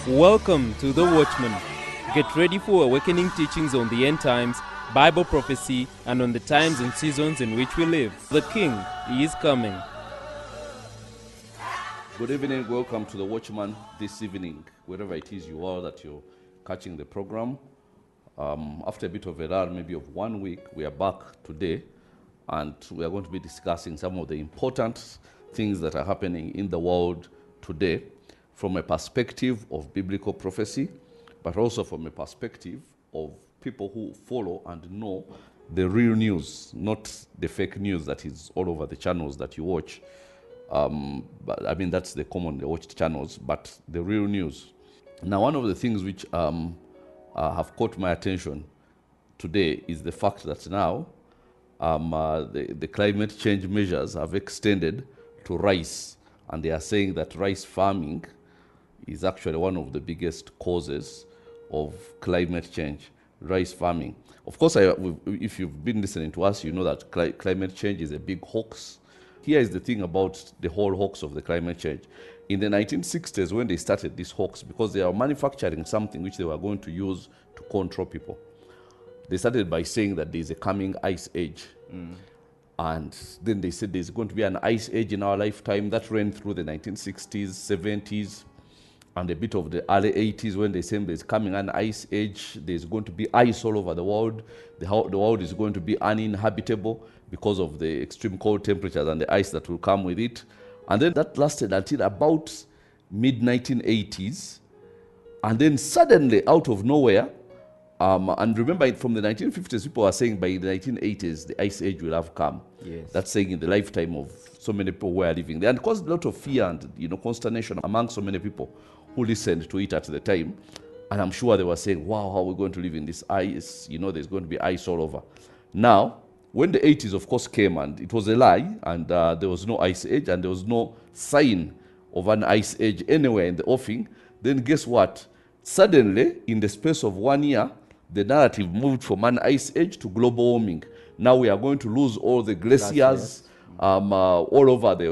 Welcome to The Watchman. Get ready for awakening teachings on the end times, Bible prophecy, and on the times and seasons in which we live. The King is coming. Good evening. Welcome to The Watchman this evening, wherever it is you are that you're catching the program. After a bit of a run, maybe of 1 week, we are back today, and we are going to be discussing some of the important things that are happening in the world today from a perspective of biblical prophecy, but also from a perspective of people who follow and know the real news, not the fake news that is all over the channels that you watch. But I mean, that's the commonly watched channels, but the real news. Now, one of the things which have caught my attention today is the fact that now the climate change measures have extended to rice, and they are saying that rice farming is actually one of the biggest causes of climate change, rice farming. Of course, if you've been listening to us, you know that climate change is a big hoax. Here is the thing about the whole hoax of the climate change. In the 1960s, when they started this hoax, because they are manufacturing something which they were going to use to control people, they started by saying that there's a coming ice age. And then they said there's going to be an ice age in our lifetime. That ran through the 1960s, 70s, and a bit of the early 80s, when they said there's coming an ice age. There's going to be ice all over the world. The world is going to be uninhabitable because of the extreme cold temperatures and the ice that will come with it. And then that lasted until about mid-1980s. And then suddenly, out of nowhere, and remember, from the 1950s, people are saying by the 1980s, the ice age will have come. Yes. That's saying in the lifetime of so many people who are living there. And it caused a lot of fear and consternation among so many people who listened to it at the time. And I'm sure they were saying, wow, how are we going to live in this ice? There's going to be ice all over. Now, when the 80s, of course, came, and it was a lie, and there was no ice age, and there was no sign of an ice age anywhere in the offing, then guess what? Suddenly, in the space of 1 year, the narrative moved from an ice age to global warming. Now we are going to lose all the glaciers all over the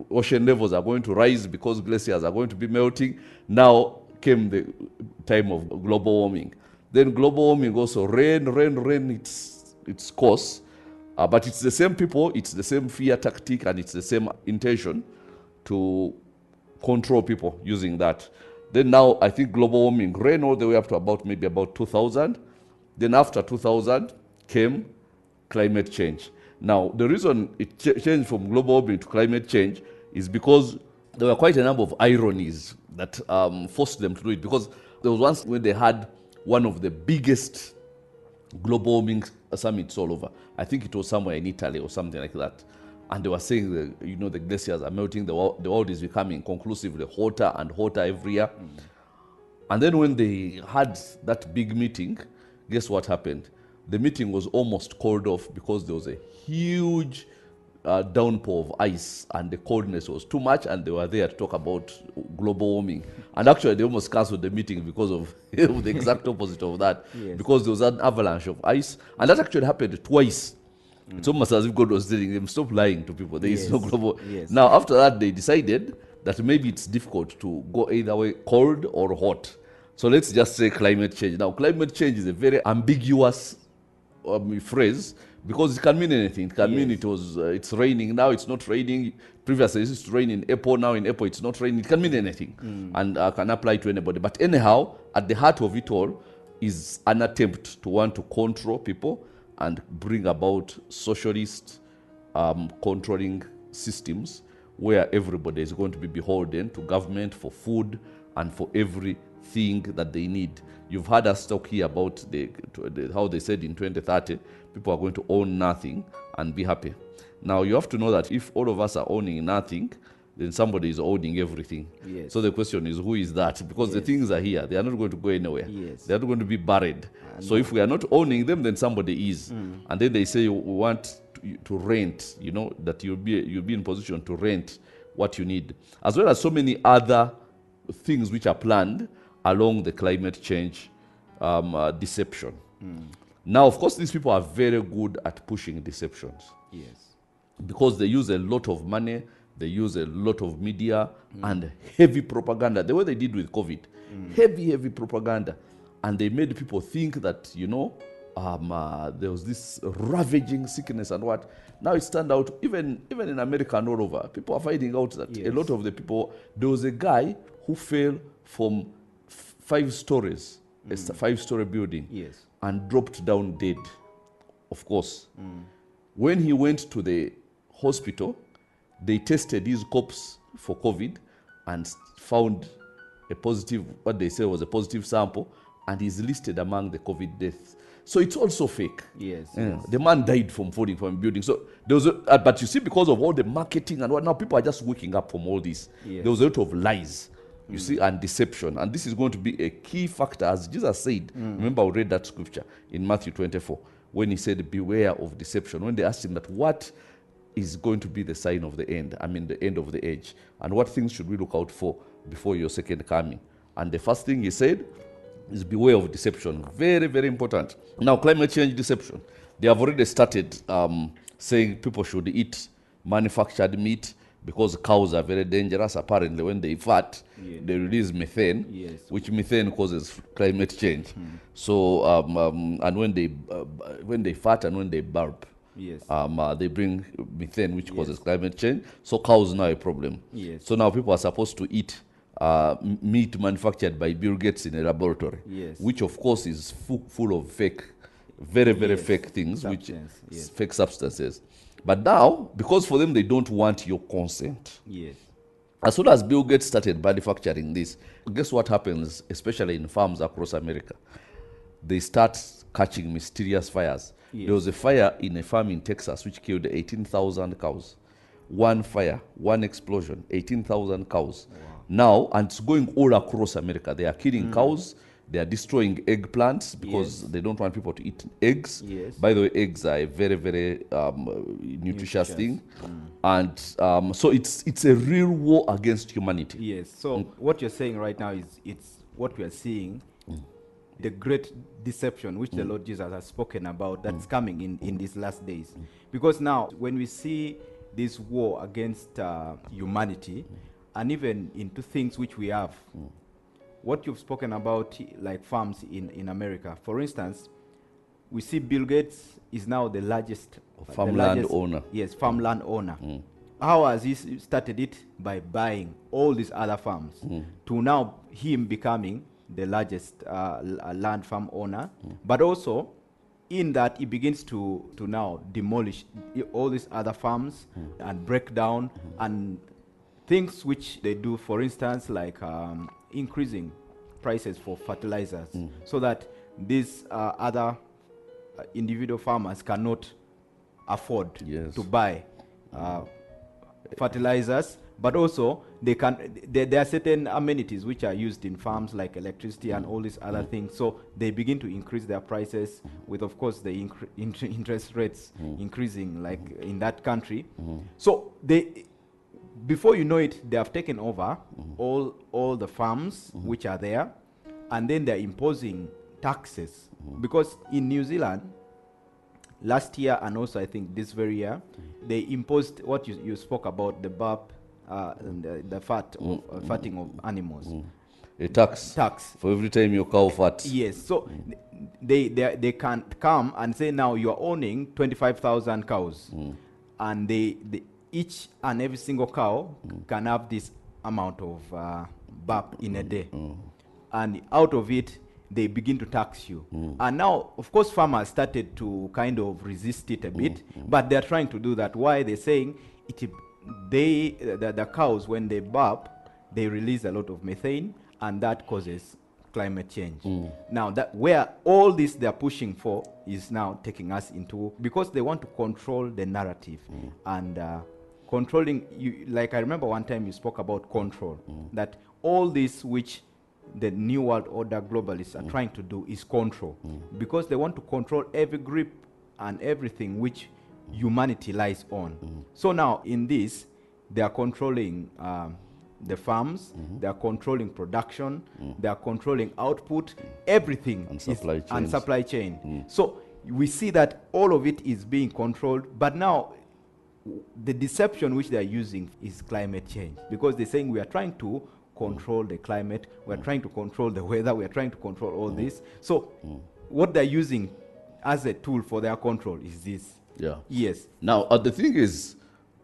ocean levels are going to rise because glaciers are going to be melting. Now came the time of global warming. Then global warming also ran its course, but it's the same people, it's the same fear tactic, and it's the same intention to control people using that. Then now I think global warming ran all the way up to about 2000. Then after 2000 came climate change. Now the reason it changed from global warming to climate change is because there were quite a number of ironies that forced them to do it. Because there was once when they had one of the biggest global warming summits all over. I think it was somewhere in Italy or something like that. And they were saying the glaciers are melting, the world is becoming conclusively hotter and hotter every year. And then when they had that big meeting, guess what happened? The meeting was almost called off because there was a huge downpour of ice, and the coldness was too much, and they were there to talk about global warming. And actually they almost cancelled the meeting because of the exact opposite of that. Yes. Because there was an avalanche of ice, and that actually happened twice. It's almost as if God was telling them, stop lying to people. There is no global. Yes. Now, after that, they decided that maybe it's difficult to go either way, cold or hot. So let's just say climate change. Now, climate change is a very ambiguous phrase, because it can mean anything. It can mean it's raining. Now it's not raining. Previously it used to rain in April. Now in April it's not raining. It can mean anything and can apply to anybody. But anyhow, at the heart of it all is an attempt to want to control people and bring about socialist controlling systems where everybody is going to be beholden to government for food and for everything that they need. You've heard us talk here about how they said in 2030, people are going to own nothing and be happy. Now, you have to know that if all of us are owning nothing, then somebody is owning everything. Yes. So the question is, who is that? Because the things are here. They are not going to go anywhere. Yes. They are not going to be buried. So if we are not owning them, then somebody is. And then they say, we want to rent, that you'll be in position to rent what you need. As well as so many other things which are planned along the climate change deception. Now, of course, these people are very good at pushing deceptions. Yes. Because they use a lot of money, They use a lot of media and heavy propaganda, the way they did with COVID. Heavy propaganda. And they made people think that, there was this ravaging sickness and what. Now it's turned out, even in America and all over, people are finding out that a lot of the people, there was a guy who fell from 5 stories, a 5-story building, and dropped down dead, of course. When he went to the hospital, they tested his corpse for COVID and found a positive, what they say was a positive sample, and he's listed among the COVID deaths. So it's also fake. The man died from falling from a building. So there was but you see, because of all the marketing and what, now people are just waking up from all this. There was a lot of lies, you see, and deception. And this is going to be a key factor, as Jesus said. Remember, we read that scripture in Matthew 24, when he said, beware of deception. When they asked him that, what is going to be the sign of the end? I mean, the end of the age. And what things should we look out for before your second coming? And the first thing he said is beware of deception. Very, very important. Now, climate change deception. They have already started saying people should eat manufactured meat because cows are very dangerous. Apparently, when they fat, they release methane, which methane causes climate change. So, and when they fat and when they burp, they bring methane, which causes climate change. So cows now a problem. So now people are supposed to eat meat manufactured by Bill Gates in a laboratory, which of course is full of fake, very fake things, fake substances. But now, because for them they don't want your consent. As soon as Bill Gates started manufacturing this, guess what happens, especially in farms across America? They start catching mysterious fires. There was a fire in a farm in Texas which killed 18,000 cows. One fire, one explosion, 18,000 cows. Wow. Now, and it's going all across America. They are killing cows. They are destroying eggplants because they don't want people to eat eggs. By the way, eggs are a very nutritious thing. And so it's a real war against humanity. So what you're saying right now is it's what we are seeing, the great deception which the Lord Jesus has spoken about that's coming in these last days. Because now, when we see this war against humanity, and even into things which we have, what you've spoken about, like farms in America. For instance, we see Bill Gates is now the largest farmland owner. Farmland owner. How has he started it? By buying all these other farms, to now him becoming the largest land farm owner. But also, in that, he begins to now demolish all these other farms and break down and things which they do, for instance, like increasing prices for fertilizers, so that these other individual farmers cannot afford to buy fertilizers. But also, there are certain amenities which are used in farms, like electricity and all these other things. So they begin to increase their prices with, of course, the interest rates increasing, like in that country. So before you know it, they have taken over all the farms which are there, and then they're imposing taxes. Because in New Zealand, last year and also I think this very year, they imposed what you spoke about, the burp, and the fatting of animals. A tax for every time your cow fat. So they can't come and say, now you are owning 25,000 cows, and they each and every single cow can have this amount of burp in a day, and out of it they begin to tax you. And now, of course, farmers started to kind of resist it a bit, but they're trying to do that. Why? They're saying the cows, when they burp, they release a lot of methane, and that causes climate change. Now, that where all this they're pushing for is now taking us into, because they want to control the narrative, and controlling you. Like I remember one time you spoke about control, that all this which the New World Order globalists are trying to do is control, because they want to control every grip and everything which humanity lies on. So now in this, they are controlling the farms, they are controlling production, they are controlling output, everything, and supply chain. So we see that all of it is being controlled. But now, the deception which they are using is climate change, because they're saying we are trying to control the climate, we are trying to control the weather, we are trying to control all this. So what they're using as a tool for their control is this. Yeah. Yes. Now, the thing is,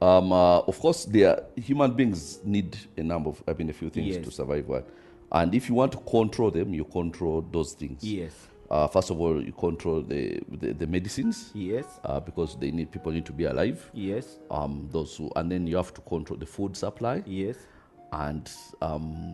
of course, human beings need a few things Yes. to survive. Right? And if you want to control them, you control those things. Yes. First of all, you control the medicines. Yes. Because people need to be alive. Yes. And then you have to control the food supply. Yes. And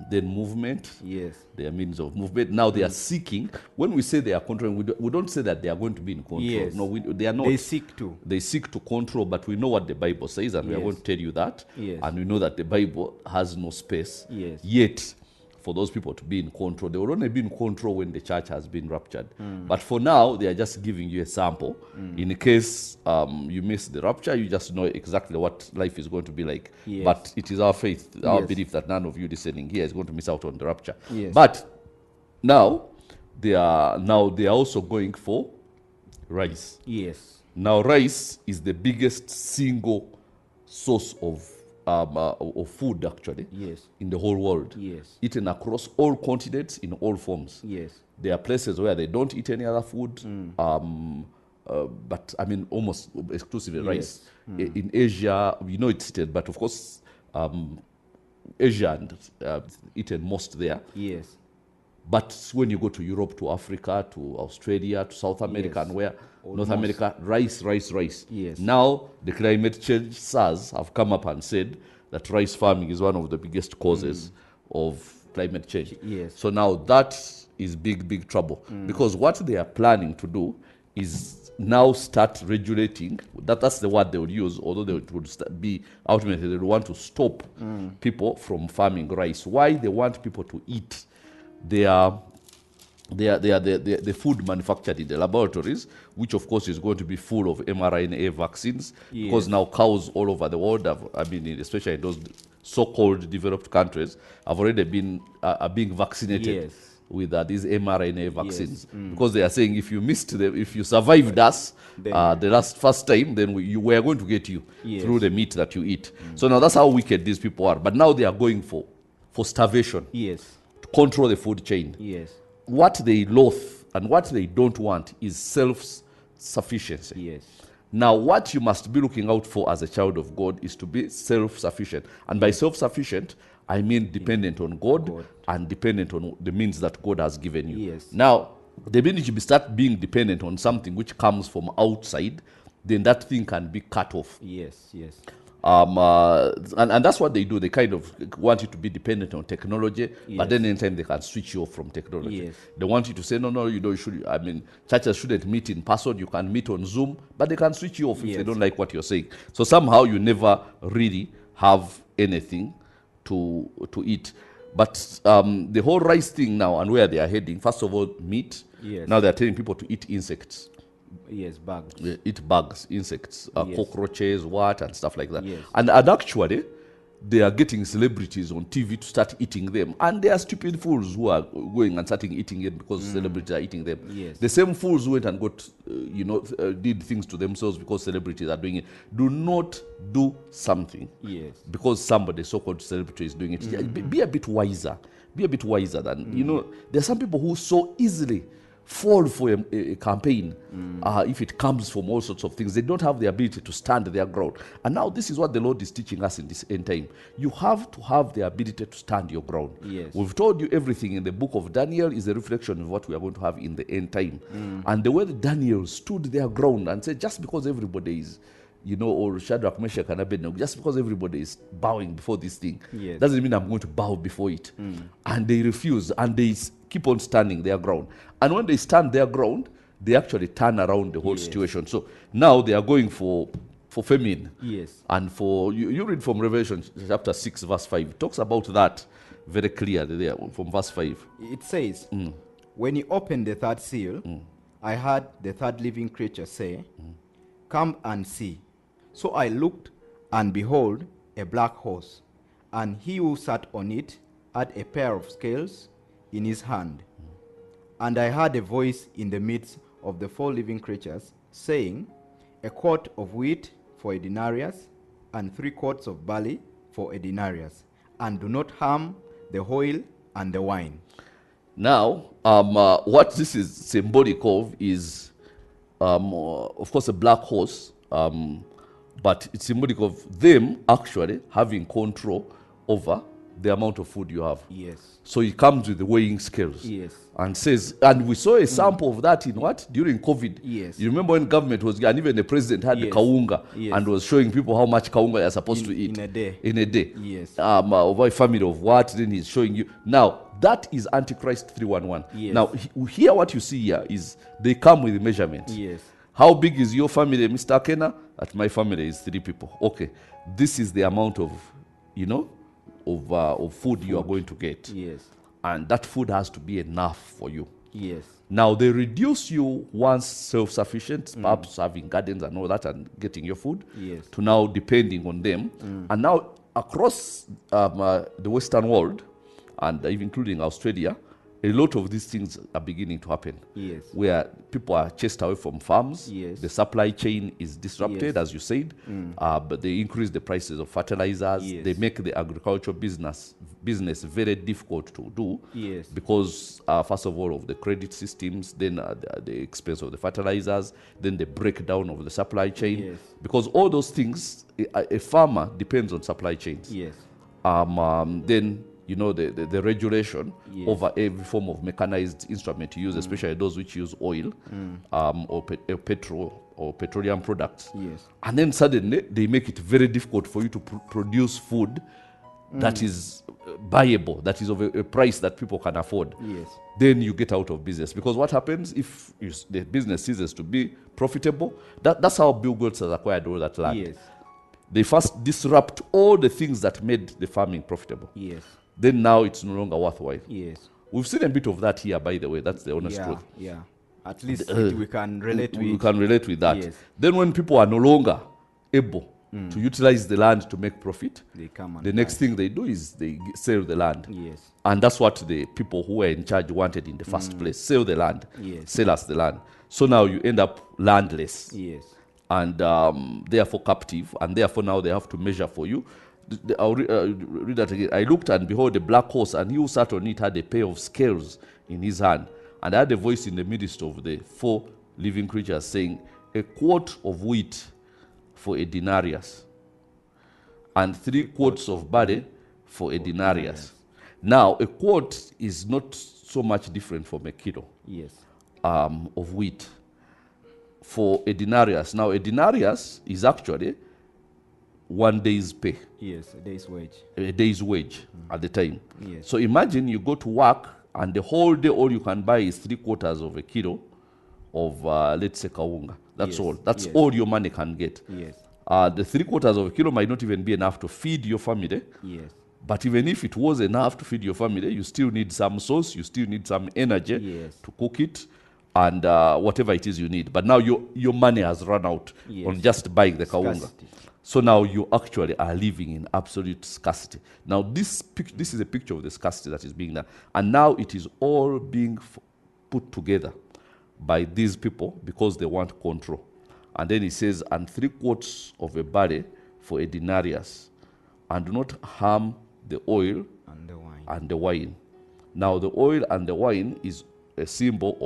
then movement. Yes. Their means of movement. Now they are seeking. When we say they are controlling, we don't say that they are going to be in control. Yes. No, they are not. They seek to. They seek to control, but we know what the Bible says, and we are Yes. going to tell you that. Yes. And we know that the Bible has no space Yes. yet for those people to be in control. They will only be in control when the church has been raptured. But for now, they are just giving you a sample. In case you miss the rapture, you just know exactly what life is going to be like. Yes. But it is our faith, our Yes. belief that none of you listening here is going to miss out on the rapture. Yes. But now they are also going for rice. Yes. Now, rice is the biggest single source of food, actually, Yes. in the whole world. Yes. Eaten across all continents in all forms. Yes. There are places where they don't eat any other food, but I mean almost exclusively rice. In Asia, we know it's eaten, but of course, Asia and eaten most there. Yes. But when you go to Europe, to Africa, to Australia, to South America, Yes. and where Almost. North America, rice. Yes. Now the climate change SARS have come up and said that rice farming is one of the biggest causes of climate change. Yes. So now that is big trouble, because what they are planning to do is now start regulating. That's the word they would use, although they would be ultimately they want to stop people from farming rice. Why they want people to eat the food manufactured in the laboratories, which of course is going to be full of mRNA vaccines, because now cows all over the world especially in those so-called developed countries, have already been are being vaccinated Yes. with these mRNA vaccines, Yes. because they are saying if you survived us Then- the first time, then we are going to get you Yes. through the meat that you eat. So now that's how wicked these people are. But now they are going for starvation, Yes. to control the food chain. Yes. What they loathe and what they don't want is self-sufficiency. Yes. Now, what you must be looking out for as a child of God is to be self-sufficient. And by self-sufficient, I mean dependent on God, and dependent on the means that God has given you. Yes. Now, the minute you start being dependent on something which comes from outside, then that thing can be cut off. Yes. Yes. And that's what they do. They kind of want you to be dependent on technology, but then anytime they can switch you off from technology. Yes. They want you to say, no, you should. Churches shouldn't meet in person. You can meet on Zoom, but they can switch you off if they Yes. don't like what you're saying. So somehow you never really have anything to eat. But the whole rice thing now and where they are heading, first of all, meat. Yes. Now they're telling people to eat insects. Yes. Bugs. Eat bugs, insects, Yes. cockroaches, and stuff like that. Yes. And actually, they are getting celebrities on TV to start eating them. And they are stupid fools who are going and starting eating it because celebrities are eating them. Yes. The same fools who went and got, did things to themselves because celebrities are doing it. Do not do something Yes. because somebody, so-called celebrity, is doing it. Be a bit wiser. Be a bit wiser than, there are some people who so easily fall for a campaign if it comes from all sorts of things. They don't have the ability to stand their ground. And now this is what the Lord is teaching us in this end time. You have to have the ability to stand your ground. Yes. We've told you everything in the book of Daniel is a reflection of what we are going to have in the end time. And the way that Daniel stood their ground and said, just because everybody is, or Shadrach, Meshach, and Abednego, just because everybody is bowing before this thing, Yes. doesn't mean I'm going to bow before it. And they refuse, and they keep on standing their ground. And when they stand their ground, they actually turn around the whole Yes. situation. So now they are going for famine. Yes. And you read from Revelation chapter 6, verse 5. It talks about that very clearly there from verse 5. It says, when he opened the third seal, I heard the third living creature say, come and see. So I looked, and behold, a black horse, and he who sat on it had a pair of scales in his hand. And I heard a voice in the midst of the four living creatures, saying, a quart of wheat for a denarius, and 3 quarts of barley for a denarius, and do not harm the oil and the wine. Now, what this is symbolic of is, of course, a black horse, but it's symbolic of them actually having control over the amount of food you have. Yes. So it comes with the weighing scales. Yes. And says, and we saw a sample of that in what? During COVID. Yes. You remember when government was, and even the president had the Yes. kawunga Yes. and was showing people how much kawunga you're supposed to eat. In a day. In a day. Yes. Over a family of what, then he's showing you. Now, that is Antichrist 311. Yes. Now, here what you see here is they come with measurements. Yes. How big is your family, Mr. Kena? At my family is 3 people. Okay, this is the amount of, of food you are going to get. Yes. And that food has to be enough for you. Yes. Now, they reduce you once self-sufficient, perhaps having gardens and all that and getting your food, Yes. to now depending on them. And now, across the Western world, and even including Australia, a lot of these things are beginning to happen. Yes. Where people are chased away from farms, Yes. the supply chain is disrupted, Yes. as you said, but they increase the prices of fertilizers. Yes. They make the agricultural business very difficult to do. Yes. Because first of all, of the credit systems, then the expense of the fertilizers, then the breakdown of the supply chain. Yes. Because all those things, a farmer depends on supply chains. Yes. Then the regulation Yes. over every form of mechanized instrument you use, especially those which use oil or petrol or petroleum products. Yes. And then suddenly they make it very difficult for you to produce food that is buyable, that is of a price that people can afford. Yes. Then you get out of business. Because what happens if the business ceases to be profitable? That's how Bill Gates has acquired all that land. Yes. They first disrupt all the things that made the farming profitable. Yes. Then now it's no longer worthwhile. Yes. We've seen a bit of that here, by the way. That's the honest truth. Yeah. At least we can relate We with. can relate with that. Yes. Then when people are no longer able to utilize the land to make profit, They come and the next buy. thing they do is they sell the land. Yes. And that's what the people who were in charge wanted in the first place. Sell the land. Yes. Sell us the land. So now you end up landless. Yes. And therefore captive, and therefore now they have to measure for you. I'll read that again. I looked, and behold, a black horse, and he who sat on it had a pair of scales in his hand. And I heard a voice in the midst of the 4 living creatures saying, a quart of wheat for a denarius, and 3 quarts of barley for a denarius. Now, a quart is not so much different from a kilo Yes. of wheat for a denarius. Now, a denarius is actually 1 day's pay, Yes. A day's wage. a day's wage at the time. Yes. So imagine you go to work and the whole day all you can buy is 3 quarters of a kilo of, let's say, kawunga. That's Yes, all. That's yes. all your money can get. Yes. The 3 quarters of a kilo might not even be enough to feed your family. Yes. But even if it was enough to feed your family, you still need some sauce, you still need some energy Yes. to cook it, and whatever it is you need. But now your money has run out Yes. on just buying the kawunga. Scarcity. So now you actually are living in absolute scarcity. Now this is a picture of the scarcity that is being done. And now it is all being put together by these people because they want control. And then he says, and 3 quarts of a barley for a denarius, and do not harm the oil And the wine. and the wine. Now the oil and the wine is a symbol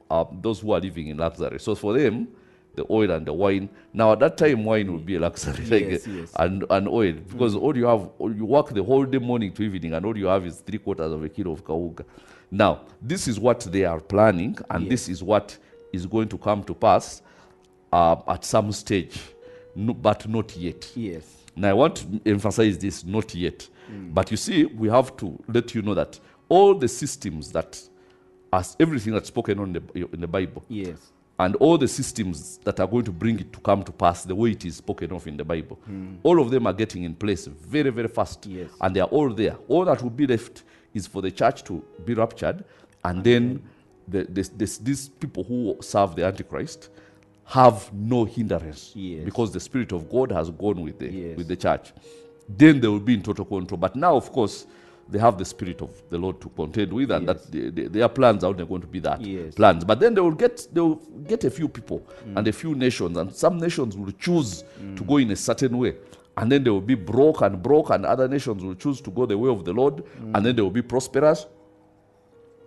of those who are living in luxury. So for them, the oil and the wine. Now at that time, wine would be a luxury, Yes, yes. and oil, because all you have, you work the whole day morning to evening, and all you have is 3 quarters of a kilo of kawunga. Now this is what they are planning, and Yes. this is what is going to come to pass at some stage, but not yet. Yes. Now I want to emphasize this, not yet. But you see, we have to let you know that all the systems that, as everything that's spoken on in the Bible, Yes. and all the systems that are going to bring it to come to pass the way it is spoken of in the Bible, all of them are getting in place very, very fast. Yes. And they are all there. All that will be left is for the church to be raptured, and then these people who serve the Antichrist have no hindrance, Yes. because the Spirit of God has gone with Yes. the church. Then they will be in total control. But now, of course, they have the Spirit of the Lord to contend with, and Yes. that their plans are only going to be that Yes. plans. But then they will get a few people and a few nations, and some nations will choose to go in a certain way, and then they will be broke, and other nations will choose to go the way of the Lord, and then they will be prosperous.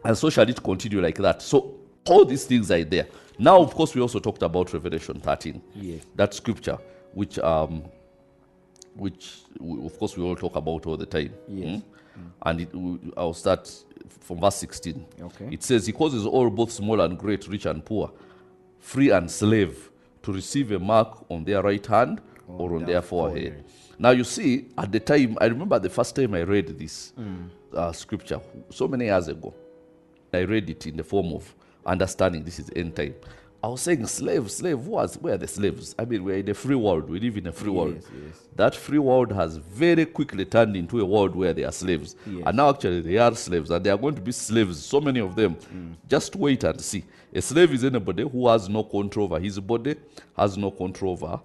And so shall it continue like that. So all these things are there. Now, of course, we also talked about Revelation 13. Yes. That scripture, which of course we all talk about all the time. Yes. And I'll start from verse 16. Okay. It says, he causes all, both small and great, rich and poor, free and slave, to receive a mark on their right hand or on their forehead. Now you see, at the time, I remember the first time I read this scripture, so many years ago, I read it in the form of understanding this is end time. I was saying, slave, where are the slaves? I mean, we're in a free world. We live in a free world. Yes. That free world has very quickly turned into a world where they are slaves. Yes. And now actually they are slaves, and they are going to be slaves, so many of them. Just wait and see. A slave is anybody who has no control over his body, has no control over,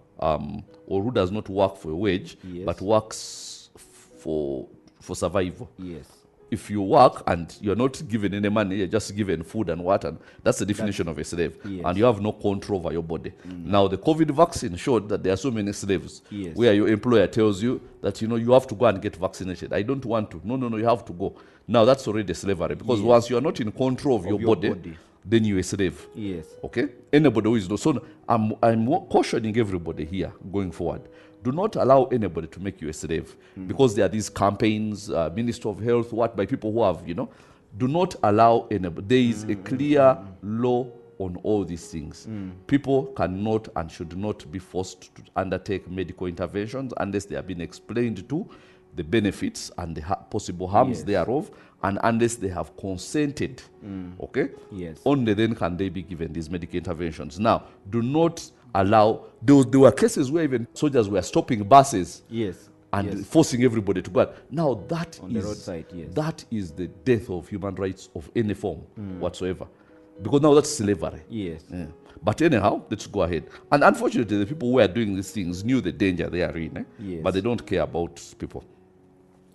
or who does not work for a wage, Yes. but works for survival. Yes. If you work and you're not given any money, you're just given food and water, and that's the definition of a slave. Yes. And you have no control over your body. Now, the COVID vaccine showed that there are so many slaves, Yes. where your employer tells you that, you have to go and get vaccinated. I don't want to. No, you have to go. Now, that's already slavery, because Yes. once you are not in control of your body, then you're a slave. Yes. Okay? Anybody who is not. So I'm cautioning everybody here going forward. Do not allow anybody to make you a slave, because there are these campaigns, Minister of Health, by people who have, do not allow anybody. There is a clear law on all these things. People cannot and should not be forced to undertake medical interventions unless they have been explained to the benefits and the possible harms Yes. thereof, and unless they have consented. Okay? Yes. Only then can they be given these medical interventions. Now, do not allow. There were cases where even soldiers were stopping buses Yes. and Yes. forcing everybody to go out. Now that On the roadside, yes. that is the death of human rights of any form whatsoever, because now that's slavery. Yes. Yeah. But anyhow, let's go ahead. And unfortunately, the people who are doing these things knew the danger they are in, Yes. but they don't care about people.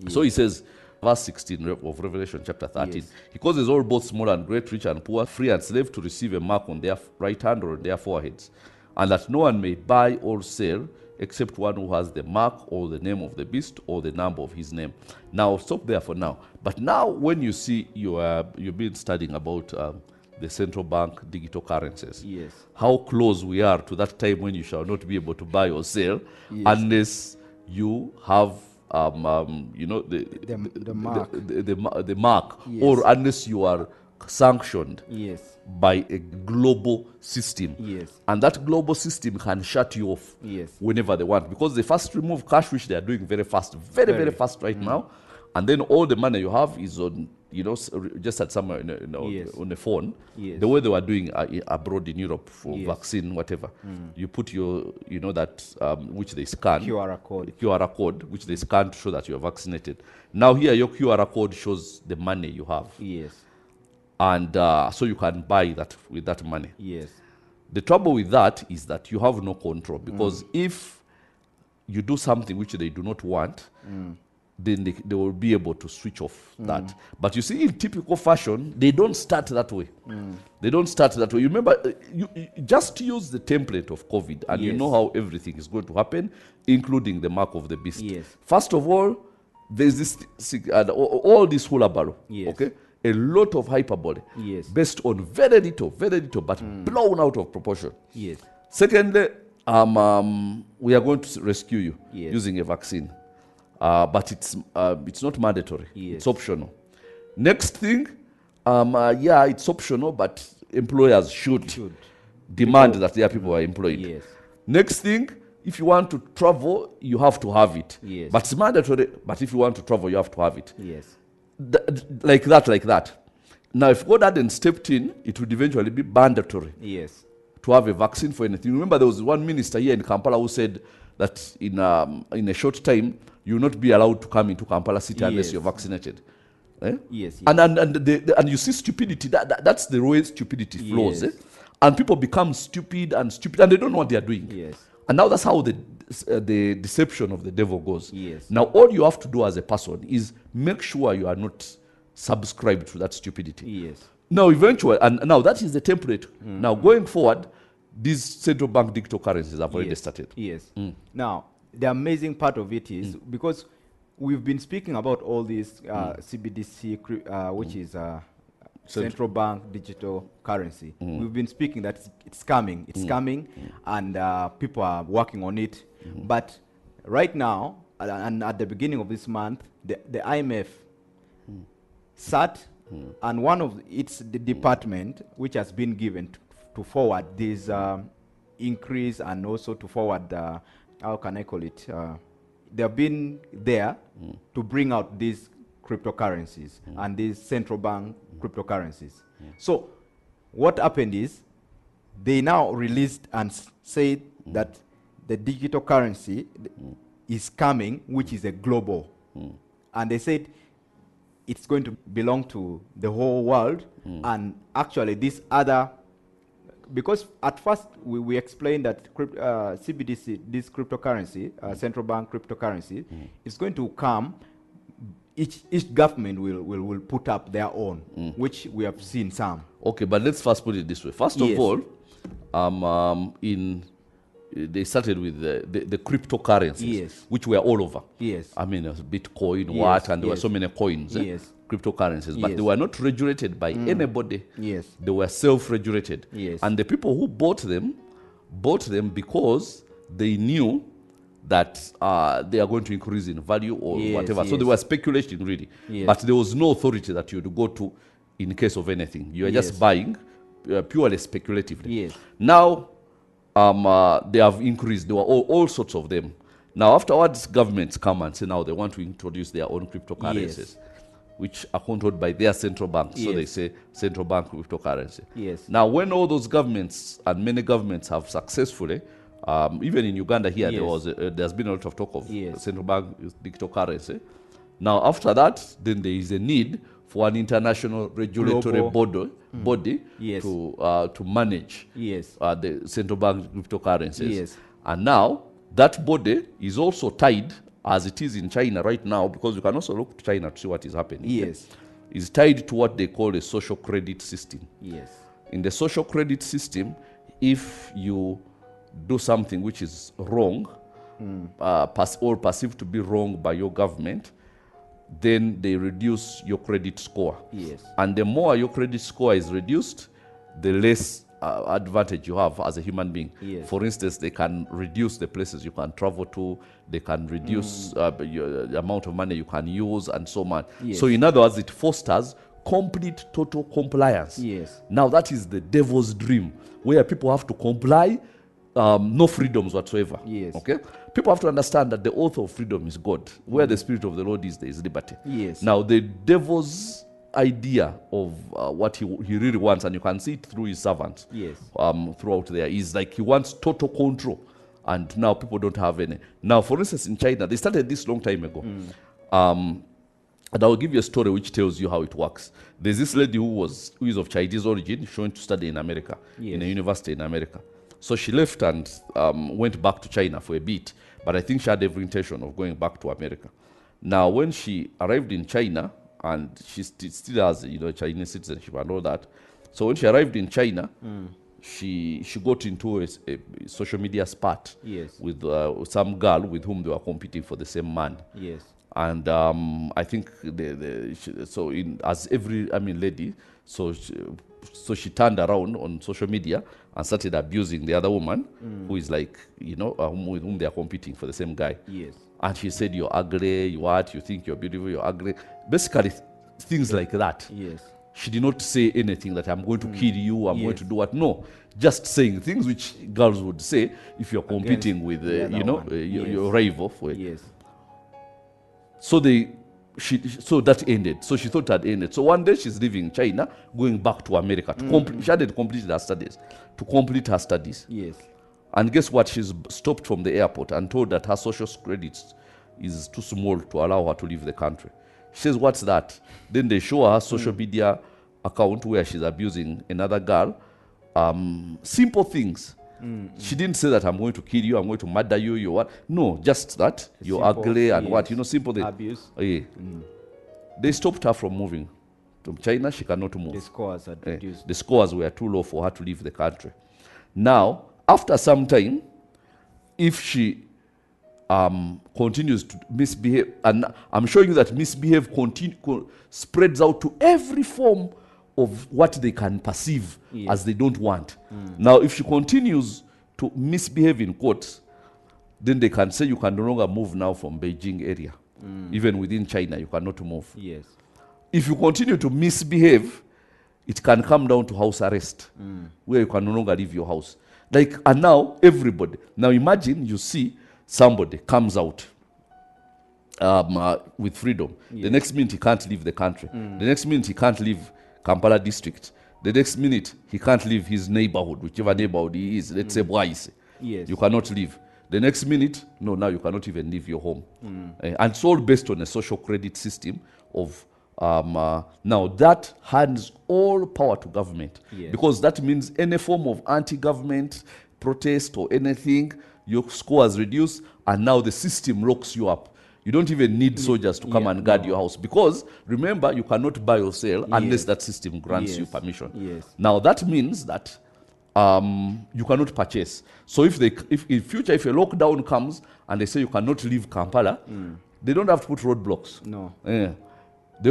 So he says, verse 16 of Revelation chapter 13, Yes. he causes all, both small and great, rich and poor, free and slave, to receive a mark on their right hand or on their foreheads, and that no one may buy or sell except one who has the mark or the name of the beast or the number of his name. Now, stop there for now. But now, when you see you've been studying about the central bank digital currencies, Yes. how close we are to that time when you shall not be able to buy or sell unless you have the mark. the mark, Yes. or unless you are sanctioned Yes. by a global system. Yes. And that global system can shut you off Yes. whenever they want, because they first remove cash, which they are doing very fast, very fast right now, and then all the money you have is on, just at somewhere Yes. on the phone. Yes. The way they were doing abroad in Europe for Yes. vaccine, whatever. You put your, that which they scan. QR code. QR code, which they scan to show that you are vaccinated. Now here, your QR code shows the money you have. Yes. And so you can buy that with that money. Yes. The trouble with that is that you have no control, because if you do something which they do not want, then they will be able to switch off that. But you see, in typical fashion, they don't start that way. They don't start that way. You remember, you just use the template of COVID, and you Yes. know how everything is going to happen, including the mark of the beast. Yes. First of all, there's this all this hullabaloo. Yes. Okay, a lot of hyperbole, Yes. based on very little, but blown out of proportion. Yes. Secondly, we are going to rescue you Yes. using a vaccine, but it's not mandatory. Yes. It's optional. Next thing, it's optional, but employers should demand that their people are employed. Yes. Next thing, if you want to travel, you have to have it. Yes. But it's mandatory. But if you want to travel, you have to have it. Yes. Like that. Now, if God hadn't stepped in, it would eventually be mandatory Yes. to have a vaccine for anything. Remember, there was one minister here in Kampala who said that in a short time, you will not be allowed to come into Kampala city unless Yes. you're vaccinated. Eh? Yes. And you see stupidity. That's the way stupidity flows. Yes. And people become stupid, and they don't know what they are doing. Yes. And now that's how the deception of the devil goes. Yes. Now, all you have to do as a person is make sure you are not subscribed to that stupidity. Yes. Now, eventually, and now that is the template. Now, going forward, these central bank digital currencies have already started. Yes. Now, the amazing part of it is because we've been speaking about all these CBDC, which is central bank digital currency. We've been speaking that it's coming, and people are working on it. But right now, and at the beginning of this month, the IMF sat, and one of the department which has been given to forward this increase, and also to forward how can I call it? They have been there to bring out these cryptocurrencies and these central bank cryptocurrencies. So what happened is they now released and said that the digital currency is coming, which is a global. And they said it's going to belong to the whole world. And actually this other, because at first we explained that CBDC, this cryptocurrency, central bank cryptocurrency, is going to come. Each government will put up their own, which we have seen some. Okay, but let's first put it this way. First of all, they started with the cryptocurrencies, which were all over. I mean, Bitcoin, and there were so many coins, cryptocurrencies, but they were not regulated by anybody. They were self-regulated. And the people who bought them because they knew that they are going to increase in value or whatever. So they were speculating, really. But there was no authority that you would go to in case of anything. You are just buying purely speculatively. Now, they have increased. There were all sorts of them. Now, afterwards, governments come and say now they want to introduce their own cryptocurrencies, which are controlled by their central bank. So they say central bank cryptocurrency. Now, when all those governments and many governments have successfully, even in Uganda here, there's been a lot of talk of central bank digital currency. Now, after that, then there is a need for an international regulatory body to manage the central bank cryptocurrencies. And now, that body is also tied, as it is in China right now, because you can also look to China to see what is happening. Is tied to what they call a social credit system. In the social credit system, if you do something which is wrong, or perceived to be wrong by your government, then they reduce your credit score. And the more your credit score is reduced, the less advantage you have as a human being. For instance, they can reduce the places you can travel to, they can reduce the amount of money you can use, and so on. So in other words, it fosters complete total compliance. Now that is the devil's dream, where people have to comply, no freedoms whatsoever. Okay, people have to understand that the author of freedom is God. Where the Spirit of the Lord is, there is liberty. Now the devil's idea of what he really wants, and you can see it through his servants throughout there, is like he wants total control, and now people don't have any. Now, for instance, in China, they started this long time ago. And I'll give you a story which tells you how it works. There's this lady who is of Chinese origin, she went to study in America, in a university in America. So she left and went back to China for a bit, but I think she had every intention of going back to America. Now, when she arrived in China, and she still has, Chinese citizenship and all that. So when she arrived in China, she got into a social media spat with some girl with whom they were competing for the same man. And I think as every lady, so she turned around on social media and started abusing the other woman who is like, with whom they are competing for the same guy. And she said, "You're ugly, you think you're beautiful, you're ugly." Basically, things like that. She did not say anything that I'm going to kill you, I'm going to do what. No, just saying things which girls would say if you're competing with, your rival. For So that ended. So she thought it had ended. So one day she's leaving China, going back to America to she hadn't completed her studies. To complete her studies. And guess what? She's stopped from the airport and told that her social credits is too small to allow her to leave the country. She says, "What's that?" Then they show her social media account where she's abusing another girl. Simple things. She didn't say that I'm going to kill you, I'm going to murder you, you what? No, just that you're ugly and what, simple things. Abuse. They stopped her from moving to China. She cannot move. The scores had reduced. The scores were too low for her to leave the country. Now, after some time, if she continues to misbehave, and I'm showing you that misbehave spreads out to every form of what they can perceive as they don't want. Now, if she continues to misbehave in court, then they can say you can no longer move now from Beijing area. Even within China, you cannot move. Yes. If you continue to misbehave, it can come down to house arrest, where you can no longer leave your house. Like, and now everybody. Now imagine you see somebody comes out with freedom. Yes. The next minute he can't leave the country. The next minute he can't leave Kampala district. The next minute he can't leave his neighborhood, whichever neighborhood he is. Let's say Bwaise. Yes. You cannot leave. The next minute, no, now you cannot even leave your home. And it's all based on a social credit system of now that hands all power to government. Yes. Because that means any form of anti-government protest or anything, your score has reduced, and now the system locks you up. You don't even need soldiers to come and guard your house, because remember, you cannot buy or sell unless that system grants you permission. Yes. Now that means that you cannot purchase. So if in future, if a lockdown comes and they say you cannot leave Kampala, they don't have to put roadblocks. No. They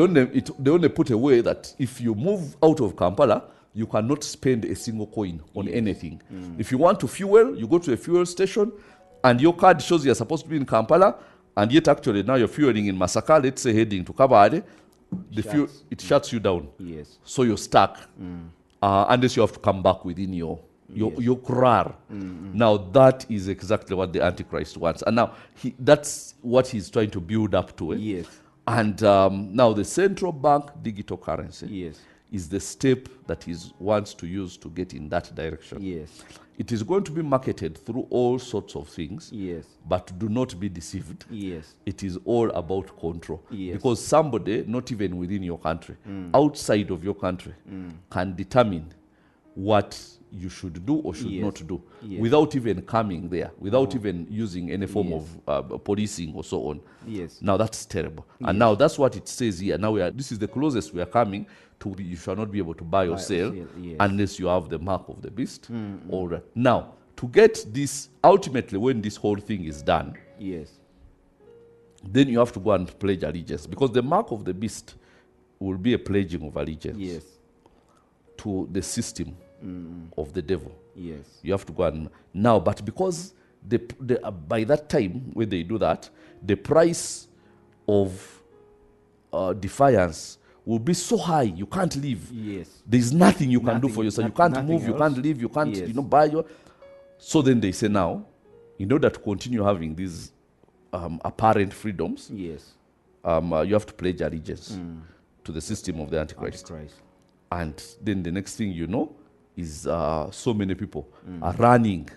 only put a way that if you move out of Kampala, you cannot spend a single coin on anything. If you want to fuel, you go to a fuel station, and your card shows you're supposed to be in Kampala, and yet actually now you're fueling in Masaka, let's say heading to Kabale, it shuts you down. Yes. So you're stuck, unless you have to come back within your krar. Now that is exactly what the Antichrist wants, and now that's what he's trying to build up to. Yes. And now the central bank digital currency is the step that he wants to use to get in that direction. Yes. It is going to be marketed through all sorts of things. Yes. But do not be deceived. Yes. It is all about control. Yes. Because somebody, not even within your country, outside of your country, can determine what you should do or should not do, without even coming there, without even using any form of policing or so on. Yes. Now that's terrible. And now that's what it says here. Now this is the closest we are coming to. You shall not be able to buy or sell unless you have the mark of the beast. Or now, to get this, ultimately when this whole thing is done, then you have to go and pledge allegiance, because the mark of the beast will be a pledging of allegiance to the system of the devil. Yes. You have to go and now, but because by that time when they do that, the price of defiance will be so high you can't leave. Yes. There's nothing you can do for yourself. You can't move, you can't leave, you can't buy your. So then they say now, in order to continue having these apparent freedoms, you have to pledge allegiance to the system of the Antichrist. And then the next thing you know is so many people are running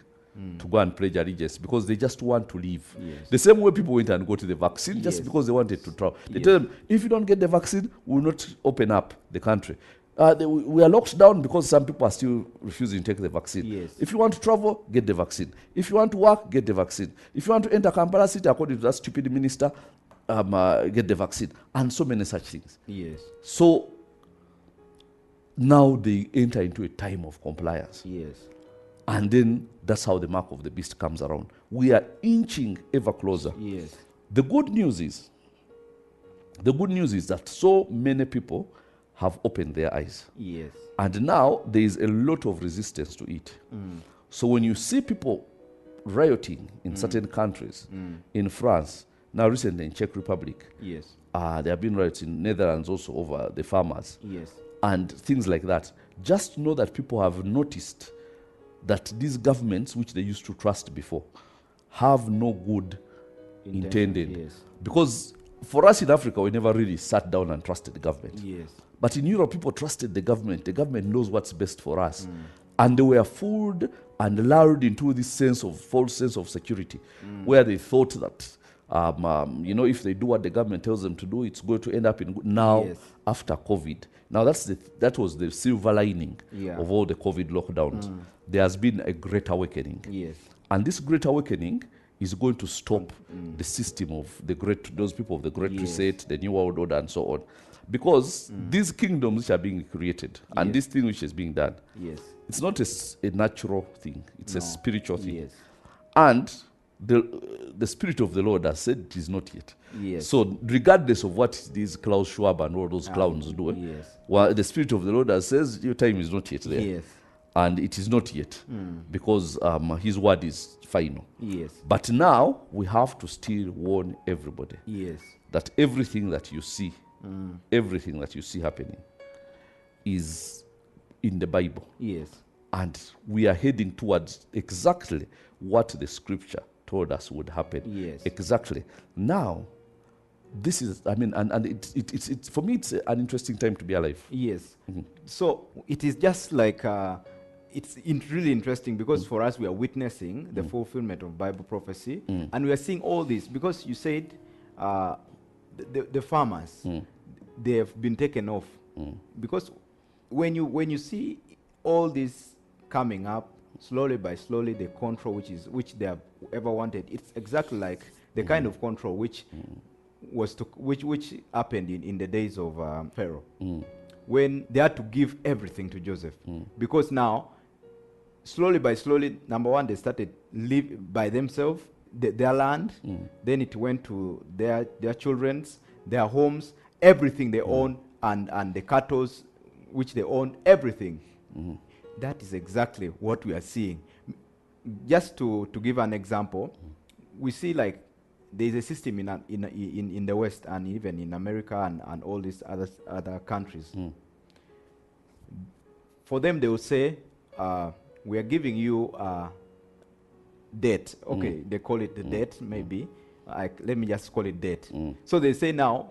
to go and pledge allegiance because they just want to leave. The same way people went and got the vaccine just because they wanted to travel. They tell them, if you don't get the vaccine, we will not open up the country. We are locked down because some people are still refusing to take the vaccine. If you want to travel, get the vaccine. If you want to work, get the vaccine. If you want to enter Kampala City, according to that stupid minister, get the vaccine. And so many such things. So now they enter into a time of compliance. And then that's how the mark of the beast comes around. We are inching ever closer. The good news is that so many people have opened their eyes. And now there is a lot of resistance to it. So when you see people rioting in certain countries, in France, now recently in Czech Republic, there have been riots in Netherlands also over the farmers, and things like that. Just know that people have noticed that these governments, which they used to trust before, have no good intended. Because for us in Africa, we never really sat down and trusted the government. But in Europe, people trusted the government. The government knows what's best for us. And they were fooled and lured into this false sense of security, where they thought that, if they do what the government tells them to do, it's going to end up in good. Now, after COVID, now that was the silver lining of all the COVID lockdowns. There has been a great awakening. And this great awakening is going to stop the system of those people of the Great Reset, the New World Order, and so on. Because these kingdoms which are being created and this thing which is being done, it's not a natural thing, it's a spiritual thing. And the Spirit of the Lord has said it is not yet. Yes. So regardless of what these Klaus Schwab and all those clowns do, yes. well, the Spirit of the Lord has says your time is not yet there. Yes. And it is not yet, because his word is final. Yes. But now we have to still warn everybody Yes. that everything that you see happening is in the Bible. Yes. And we are heading towards exactly what the scripture told us would happen. Yes. Exactly. Now, this is, I mean, and it's for me, it's an interesting time to be alive. Yes. So it is just like, really interesting because for us, we are witnessing the fulfillment of Bible prophecy. And we are seeing all this because you said the farmers, they have been taken off. Because when you see all this coming up, slowly by slowly, the control which they have ever wanted, it's exactly like the kind of control which which happened in the days of Pharaoh, when they had to give everything to Joseph, because now slowly by slowly, number one, they started live by themselves, their land, then it went to their children's, their homes, everything they own, and the cattle which they own, everything. That is exactly what we are seeing. Just to give an example, we see like there is a system in the West and even in America and all these other countries. For them, they will say, we are giving you debt. Okay, they call it the debt, maybe. Let me just call it debt. So they say now,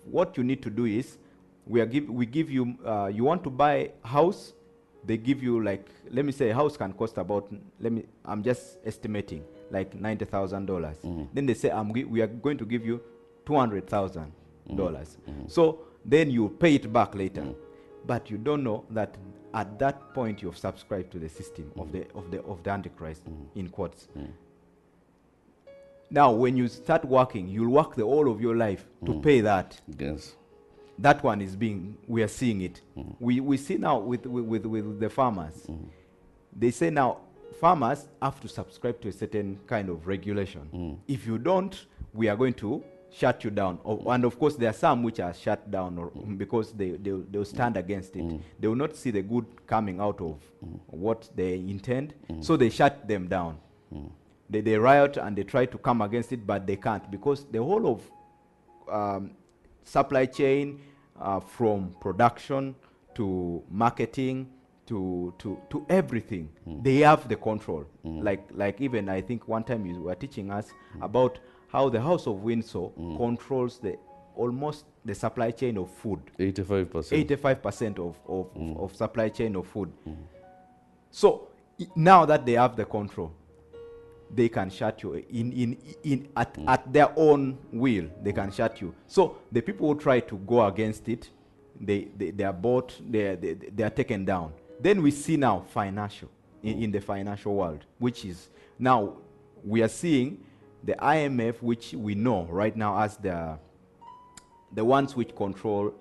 what you need to do is, we give you, you want to buy a house, they give you like, let me say a house can cost about, I'm just estimating, like $90,000. Then they say, we are going to give you $200,000. So then you pay it back later. But you don't know that at that point you have subscribed to the system of the Antichrist, in quotes. Now, when you start working, you'll work the whole of your life to pay that. Yes. That one is we are seeing it. We see now with the farmers. They say now farmers have to subscribe to a certain kind of regulation. If you don't, we are going to shut you down. And of course, there are some which are shut down because they'll stand against it. They will not see the good coming out of what they intend, so they shut them down. They riot and they try to come against it, but they can't, because the whole of supply chain, from production to marketing to everything, they have the control. Like even I think one time you were teaching us about how the House of Windsor controls almost the supply chain of food. 85% of supply chain of food. So now that they have the control, they can shut you at their own will. They can shut you. So the people who try to go against it, they are bought, they are taken down. Then we see now financial, in the financial world, which is now we are seeing the IMF, which we know right now as the ones which control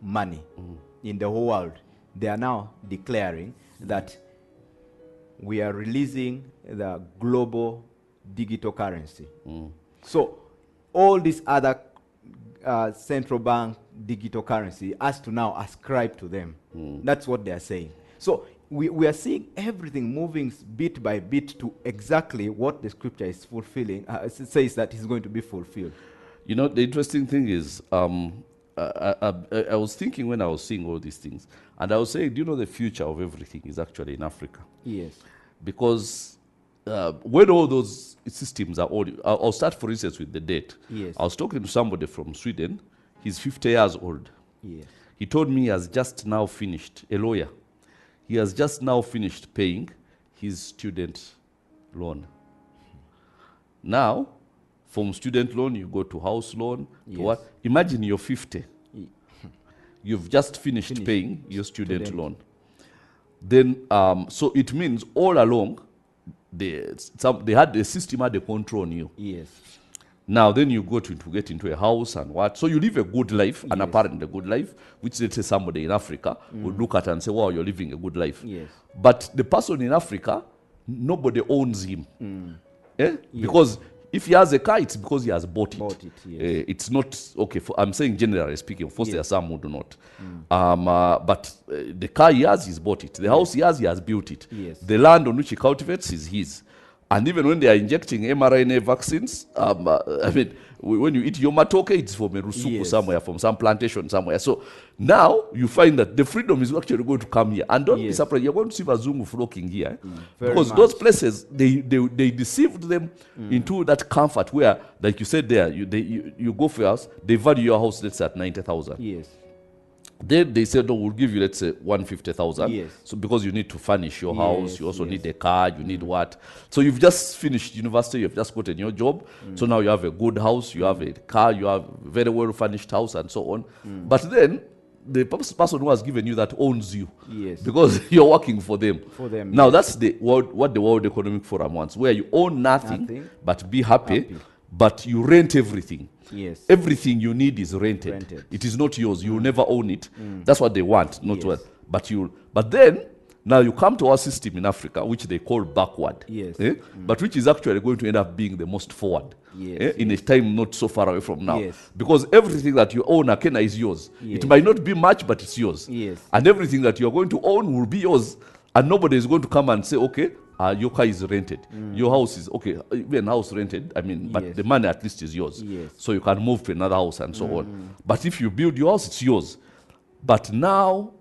money in the whole world. They are now declaring that we are releasing the global digital currency. So all these other central bank digital currency has to now ascribe to them. That's what they are saying. So we are seeing everything moving bit by bit to exactly what the scripture is fulfilling. It says that it's going to be fulfilled. You know, the interesting thing is, I was thinking when I was seeing all these things, and I was saying, do you know the future of everything is actually in Africa? Yes. Because when all those systems are already, I'll start, for instance, with the debt. Yes. I was talking to somebody from Sweden. He's 50 years old. Yes. He told me he has just now finished, a lawyer. He has just now finished paying his student loan. Now, from student loan, you go to house loan. Yes. To what? Imagine you're 50. You've just finished paying your student loan. Then, so it means all along, they had the system had the control on you. Yes. Now, then you go to get into a house and what? So you live a good life, an apparent a good life, which let's say somebody in Africa would look at and say, wow, you're living a good life. Yes. But the person in Africa, nobody owns him. Eh? Because if he has a car, it's because he has bought it. Bought it, yes. It's not, okay, I'm saying generally speaking. Of course, there are some who do not. But the car he has, he's bought it. The house he has built it. Yes. The land on which he cultivates is his. And even when they are injecting mRNA vaccines, I mean, when you eat your matoke, it's from a rusuku somewhere, from some plantation somewhere. So now you find that the freedom is actually going to come here. And don't be surprised, you're going to see Bazungu flocking here. Because those places, they deceived them into that comfort where, like you said there, you go for your house, they value your house, let's say, at 90,000. Yes. Then they said, no, we'll give you, let's say, 150,000. Yes. So because you need to furnish your house, you also yes. need a car, you need what. So you've just finished university, you've just gotten your job. So now you have a good house, you have a car, you have a very well furnished house and so on. But then the person who has given you that owns you. Yes. Because you're working for them. Now yes. that's what the World Economic Forum wants, where you own nothing. But be happy, but you rent everything. Yes. Everything you need is rented. It is not yours. You will never own it. That's what they want, not what. But then now you come to our system in Africa, which they call backward. Yes. But which is actually going to end up being the most forward. Yes. In a time not so far away from now. Yes. Because everything that you own, Akena, is yours. It might not be much, but it's yours. Yes. And everything that you're going to own will be yours. And nobody is going to come and say, okay, your car is rented. Your house is, okay, even house rented, I mean, but the money at least is yours. Yes. So you can move to another house and so on. But if you build your house, it's yours. But now,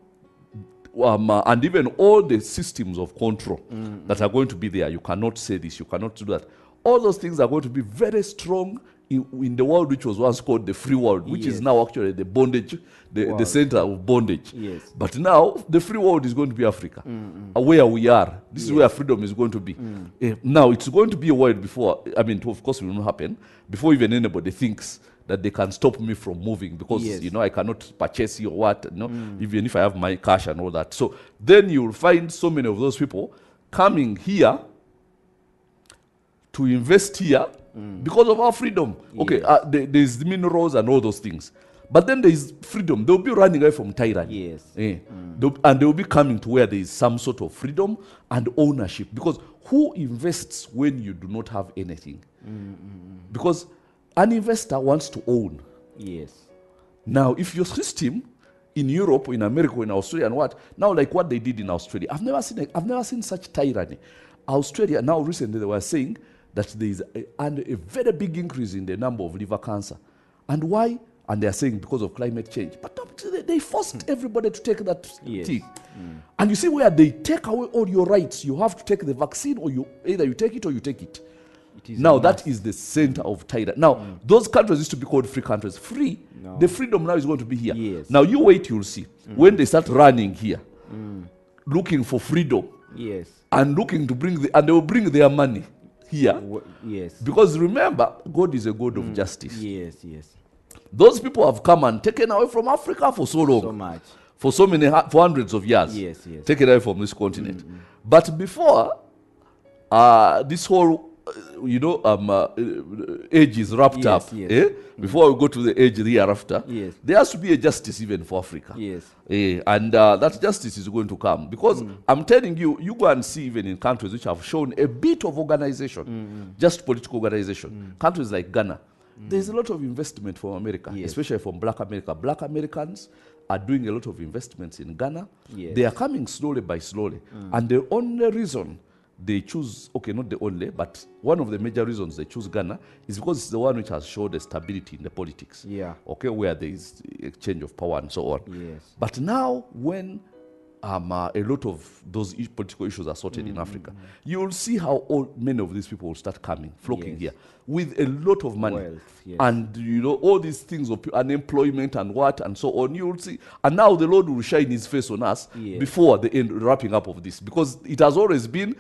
and even all the systems of control that are going to be there, you cannot say this, you cannot do that. All those things are going to be very strong in the world which was once called the free world, which is now actually the bondage, the center of bondage. Yes. But now the free world is going to be Africa, where we are. This is where freedom is going to be. Now it's going to be a world before, I mean, of course it will not happen, before even anybody thinks that they can stop me from moving because, you know, I cannot purchase or what, you know, even if I have my cash and all that. So then you'll find so many of those people coming here to invest here because of our freedom. Okay, there's the minerals and all those things. But then there is freedom. They'll be running away from tyranny. Yes. And they'll be coming to where there is some sort of freedom and ownership. Because who invests when you do not have anything? Because an investor wants to own. Yes. Now, if your system in Europe, in America, in Australia, and what, now like what they did in Australia, I've never seen such tyranny. Australia, now recently they were saying that there is a very big increase in the number of liver cancer. And why? And they are saying because of climate change. But they forced everybody to take that thing. And you see where they take away all your rights. You have to take the vaccine, or either you take it or you take it. Now that is the center of tyranny. Now those countries used to be called free countries. Free. No. The freedom now is going to be here. Yes. Now you wait, you'll see. When they start running here, looking for freedom, and looking to and they will bring their money here. Yes. Because remember, God is a God of justice. Yes. Those people have come and taken away from Africa for so long. So much. For for hundreds of years. Yes. Taken away from this continent. But before this whole age is wrapped up. Before we go to the age hereafter, there has to be a justice even for Africa. And that justice is going to come. Because I'm telling you, you go and see even in countries which have shown a bit of organization, just political organization, countries like Ghana, there's a lot of investment from America, especially from Black America. Black Americans are doing a lot of investments in Ghana. They are coming slowly by slowly. And the only reason they choose, okay, not the only, but one of the major reasons they choose Ghana is because it's the one which has showed a stability in the politics. Okay, where there is exchange of power and so on. But now, when a lot of those political issues are sorted in Africa, you will see how many of these people will start coming, flocking here with a lot of money. Wealth, and all these things of unemployment and what and so on, you will see. And now the Lord will shine his face on us before the end, wrapping up of this, because it has always been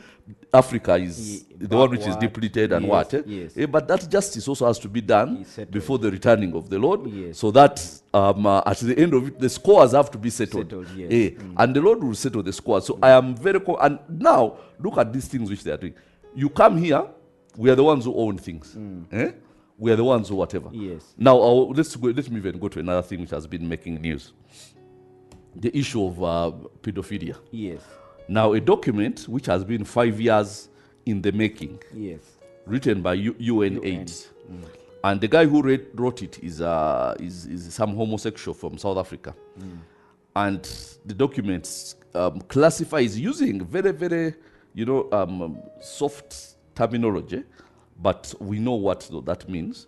Africa is the one which is depleted and what. But that justice also has to be done before the returning of the Lord, so that at the end of it, the scores have to be settled. And the Lord will settle the scores. So I am very and now look at these things which they are doing. You come here, we are the ones who own things. We are the ones who whatever. Now let me even go to another thing which has been making news. The issue of pedophilia. Now a document which has been 5 years in the making written by UN AIDS. And the guy who wrote it is some homosexual from South Africa. And the documents classifies using very, very, soft terminology, but we know what that means.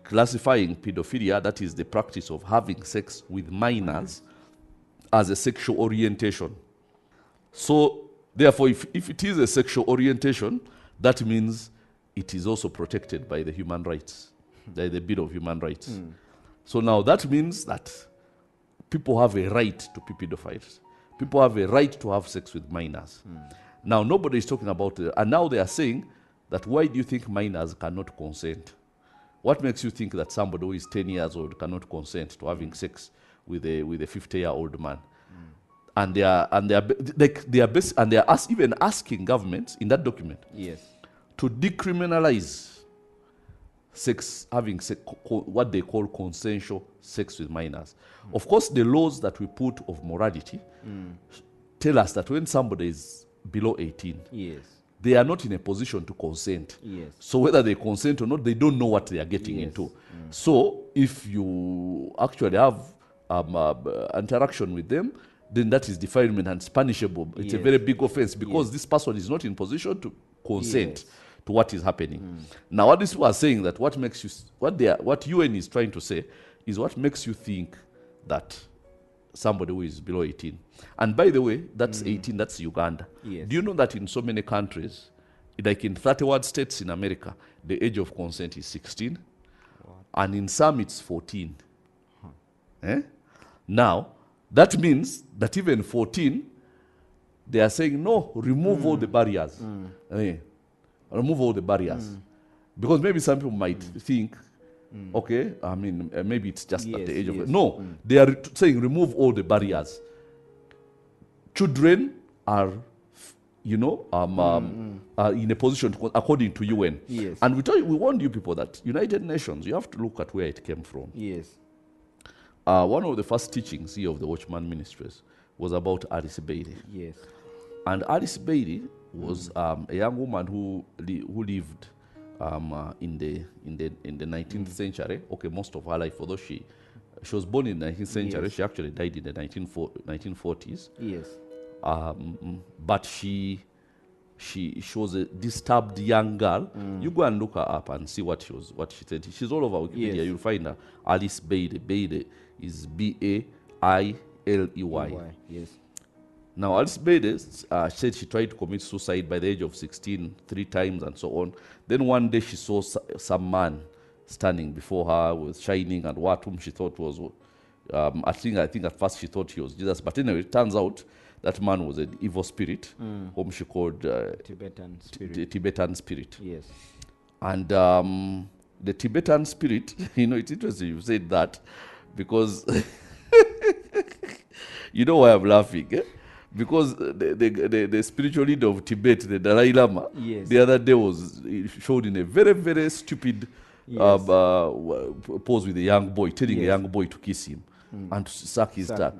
Classifying pedophilia, that is the practice of having sex with minors, as a sexual orientation. So, therefore, if it is a sexual orientation, that means it is also protected by the human rights, by the Bill of Human Rights. So now that means that people have a right to be pedophiles. People have a right to have sex with minors. Now, nobody is talking about it. And now they are saying that why do you think minors cannot consent? What makes you think that somebody who is 10 years old cannot consent to having sex with a 50-year-old man? And they are even asking governments in that document to decriminalize sex, having what they call consensual sex with minors. Of course, the laws that we put of morality tell us that when somebody is below 18, they are not in a position to consent. So whether they consent or not, they don't know what they are getting into. So if you actually have interaction with them, then that is defilement and it's punishable. It's a very big offense because this person is not in position to consent to what is happening. Now, what this was saying that what makes you, what UN is trying to say is what makes you think that somebody who is below 18. And by the way, that's 18, that's Uganda. Do you know that in so many countries, like in 31 states in America, the age of consent is 16? And in some it's 14. Now, that means that even 14, they are saying, no, remove all the barriers. Remove all the barriers. Because maybe some people might think, okay, I mean, maybe it's just at the age of... No, they are saying remove all the barriers. Children are, are in a position, according to UN. And we warned you people that United Nations, you have to look at where it came from. One of the first teachings here of the Watchman Ministries was about Alice Bailey. And Alice Bailey was a young woman who lived in the 19th century. Okay, most of her life, although she was born in the 19th century, she actually died in the 1940s. But she was a disturbed young girl. You go and look her up and see what she said. She's all over Wikipedia. You'll find her. Alice Bailey. Bailey is Bailey. Now, Alice Bailey said she tried to commit suicide by the age of 16 3 times and so on. Then one day she saw some man standing before her with shining and what whom she thought was, I think at first she thought he was Jesus. But anyway, it turns out that man was an evil spirit whom she called Tibetan spirit. The Tibetan spirit. And the Tibetan spirit, it's interesting you said that because you know why I'm laughing, because the spiritual leader of Tibet, the Dalai Lama, the other day was showed in a very, very stupid pose with a young boy, telling a young boy to kiss him and to suck his tongue.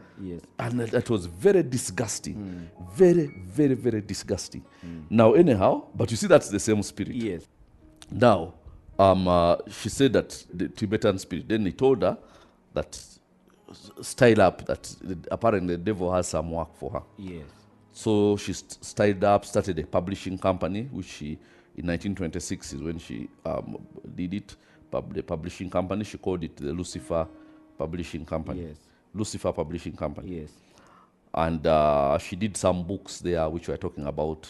And that was very disgusting. Very, very, very disgusting. Now, anyhow, but you see that's the same spirit. Now, she said that the Tibetan spirit, then he told her that style up, that apparently the devil has some work for her. So she styled up, started a publishing company, which she, in 1926 is when she did it, the publishing company. She called it the Lucifer Publishing Company. Lucifer Publishing Company. And she did some books there, which we're talking about,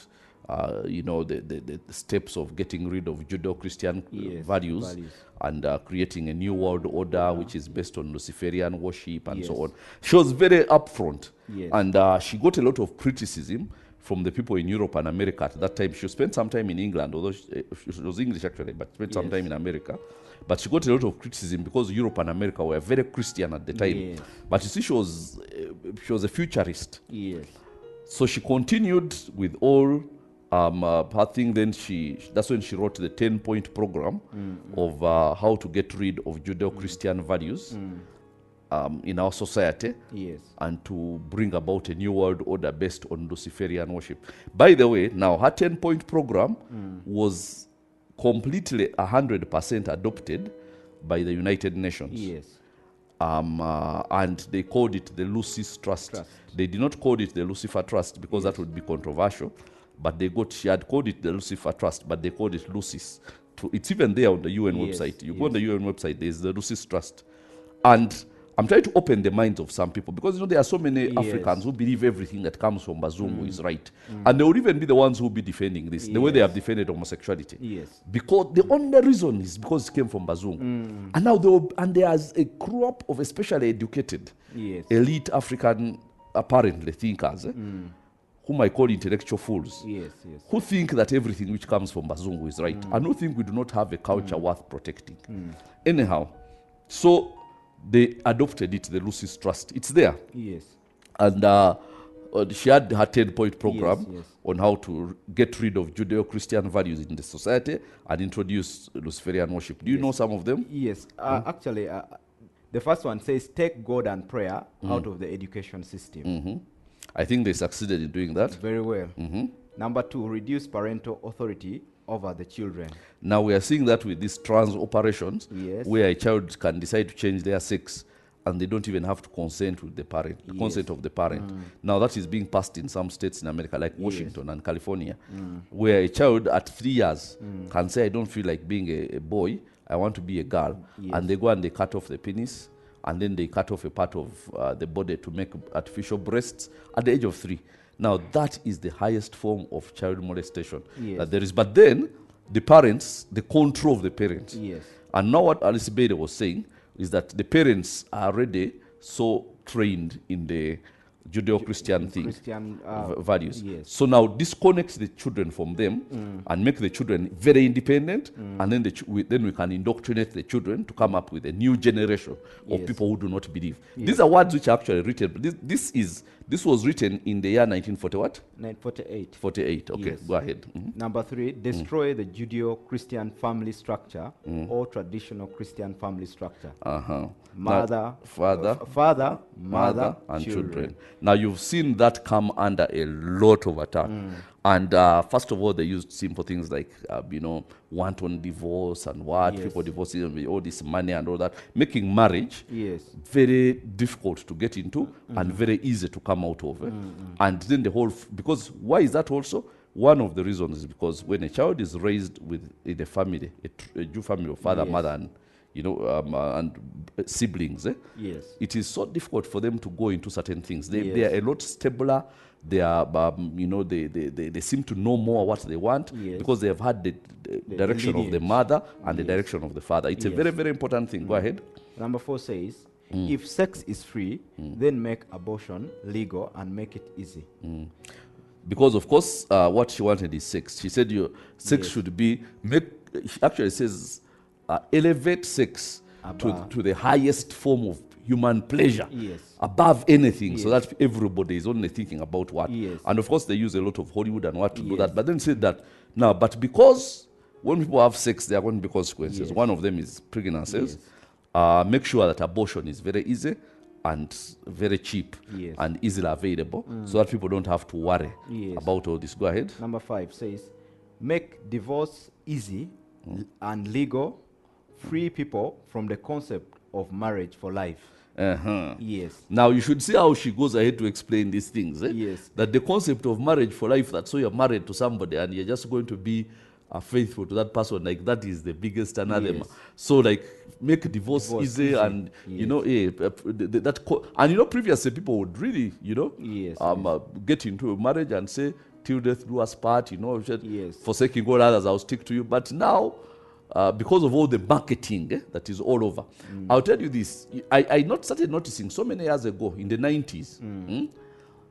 the steps of getting rid of Judeo-Christian values and creating a new world order, which is based on Luciferian worship and so on. She was very upfront. And she got a lot of criticism from the people in Europe and America at that time. She spent some time in England, although she was English actually, but spent some time in America. But she got a lot of criticism because Europe and America were very Christian at the time. But you see, she was a futurist. So she continued with all her thing. Then that's when she wrote the 10-point program of how to get rid of Judeo-Christian values in our society and to bring about a new world order based on Luciferian worship. By the way, now her 10-point program was completely 100% adopted by the United Nations. Yes. And they called it the Lucy's Trust. They did not call it the Lucifer Trust because that would be controversial. But she had called it the Lucifer Trust, but they called it Lucy's. It's even there on the UN website. You go on the UN website, there's the Lucy's Trust. And I'm trying to open the minds of some people because there are so many Africans who believe everything that comes from Bazungu is right. And they will even be the ones who will be defending this, the way they have defended homosexuality. Yes. Because the only reason is because it came from Bazungu. And now there's a crop of especially educated, elite African, apparently, thinkers, whom I call intellectual fools, who think that everything which comes from Bazungu is right, and who think we do not have a culture worth protecting. Anyhow, so they adopted it, the Lucy's Trust. It's there. Yes. And she had her 10-point program on how to get rid of Judeo-Christian values in the society and introduce Luciferian worship. Do you know some of them? Yes. Actually, the first one says, take God and prayer out of the education system. I think they succeeded in doing that. Very well. Number 2, reduce parental authority over the children. Now we are seeing that with these trans operations, where a child can decide to change their sex and they don't even have to consent with the parent, consent of the parent. Now that is being passed in some states in America, like Washington and California, where a child at 3 years can say, I don't feel like being a boy, I want to be a girl. And they go and they cut off the penis, and then they cut off a part of the body to make artificial breasts at the age of 3. Now, that is the highest form of child molestation that there is. But then, the parents, the control of the parents. And now what Alice Bader was saying is that the parents are already so trained in the Judeo-Christian values. So now disconnect the children from them and make the children very independent, and then then we can indoctrinate the children to come up with a new generation of people who do not believe. These are words which are actually written. But this was written in the year 1940 what? 1948. 48. Okay, go ahead. Number 3, destroy the Judeo-Christian family structure or traditional Christian family structure. Mother, father, mother, and children. Now you've seen that come under a lot of attack. And first of all, they used simple things like, wanton divorce and people divorcing with all this money and all that, making marriage very difficult to get into and very easy to come out of. And then because why is that also? One of the reasons is because when a child is raised in a family, a Jew family of father, mother, and and siblings, it is so difficult for them to go into certain things. They are a lot stabler. They are, they seem to know more what they want because they have had the direction of the mother and the direction of the father. It's a very, very important thing. Go ahead. Number 4 says, if sex is free, then make abortion legal and make it easy. Because, of course, what she wanted is sex. She said sex should be, she actually says, elevate sex to the highest form of human pleasure above anything, so that everybody is only thinking about what. And of course, they use a lot of Hollywood and what to do that. But then said that now, but because when people have sex, there are going to be consequences. One of them is pregnancies. Make sure that abortion is very easy and very cheap and easily available, so that people don't have to worry about all this. Go ahead. Number 5 says, make divorce easy and legal. Free people from the concept of marriage for life. Now you should see how she goes ahead to explain these things. That the concept of marriage for life, that so you're married to somebody and you're just going to be faithful to that person, like that is the biggest anathema. So like make divorce easy and previously people would really get into a marriage and say till death do us part, forsaking all others I'll stick to you. But now because of all the marketing that is all over. I'll tell you this. I started noticing so many years ago in the 90s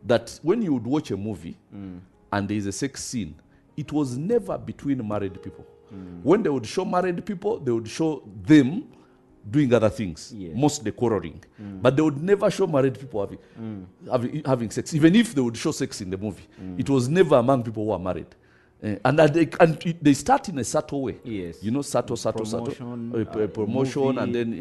that when you would watch a movie and there is a sex scene, it was never between married people. When they would show married people, they would show them doing other things, mostly quarreling. But they would never show married people having sex. Even if they would show sex in the movie, it was never among people who are married. And they start in a subtle way. Subtle, promotion, and then,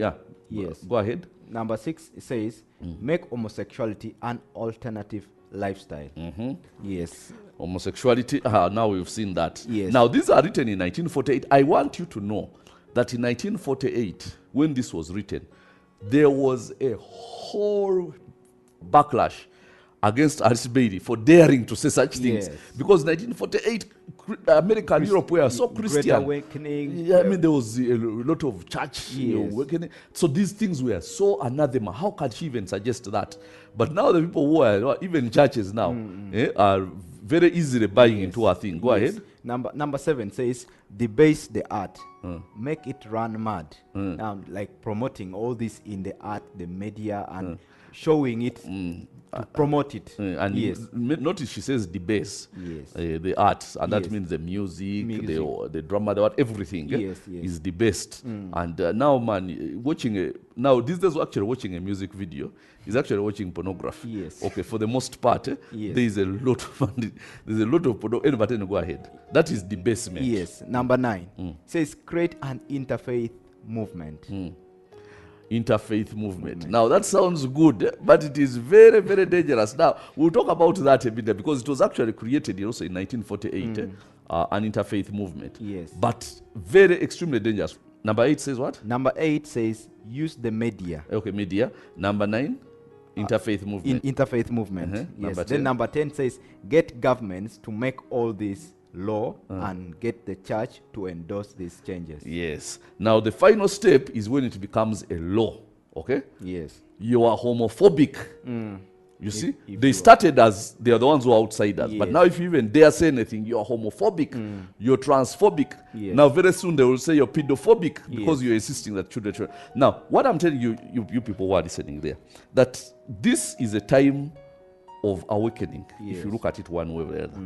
go ahead. Number 6 says, make homosexuality an alternative lifestyle. Homosexuality, now we've seen that. Yes. Now, these are written in 1948. I want you to know that in 1948, when this was written, there was a whole backlash against Alice Bailey for daring to say such things. Yes. Because 1948, America and Europe were so Great Christian. Awakening. Yeah, I mean, there was a lot of church Yes. awakening. So these things were so anathema. How can she even suggest that? But now the people who are, even churches now, are very easily buying into a thing. Go Yes. ahead. Number 7 says, debase the art, make it run mad. Now, like promoting all this in the art, the media, and showing it, to promote it. And yes. Notice she says debase, Yes. the arts, and that Yes. means the music, Music. the drama, the art, everything Yes, yes. is debased. And now, man, now these days, actually watching a music video is actually watching pornography. Yes. Okay, for the most part, Yes. there is a lot of there's a lot of pornography. But then go ahead. That is debasement. Yes. Number 9 says, create an interfaith movement. Interfaith movement. Now that sounds good, but it is very, very dangerous. Now we'll talk about that a bit because it was actually created also in 1948, an interfaith movement. Yes. But very extremely dangerous. Number 8 says what? Number 8 says, use the media. Okay, media. Number 9, interfaith movement. Interfaith movement. Uh-huh. Yes. Number 10. Then number 10 says, get governments to make all this law and get the church to endorse these changes. Yes. Now the final step is when it becomes a law. Okay. Yes. You are homophobic. You see, if they you started as they are the ones who are outsiders, but Yes. now if you even dare say anything, you are homophobic, you're transphobic. Yes. Now very soon they will say you're pedophobic because Yes. you're insisting that children. Now, what I'm telling you, you people who are listening there, that this is a time of awakening. If Yes. you look at it one way or the other,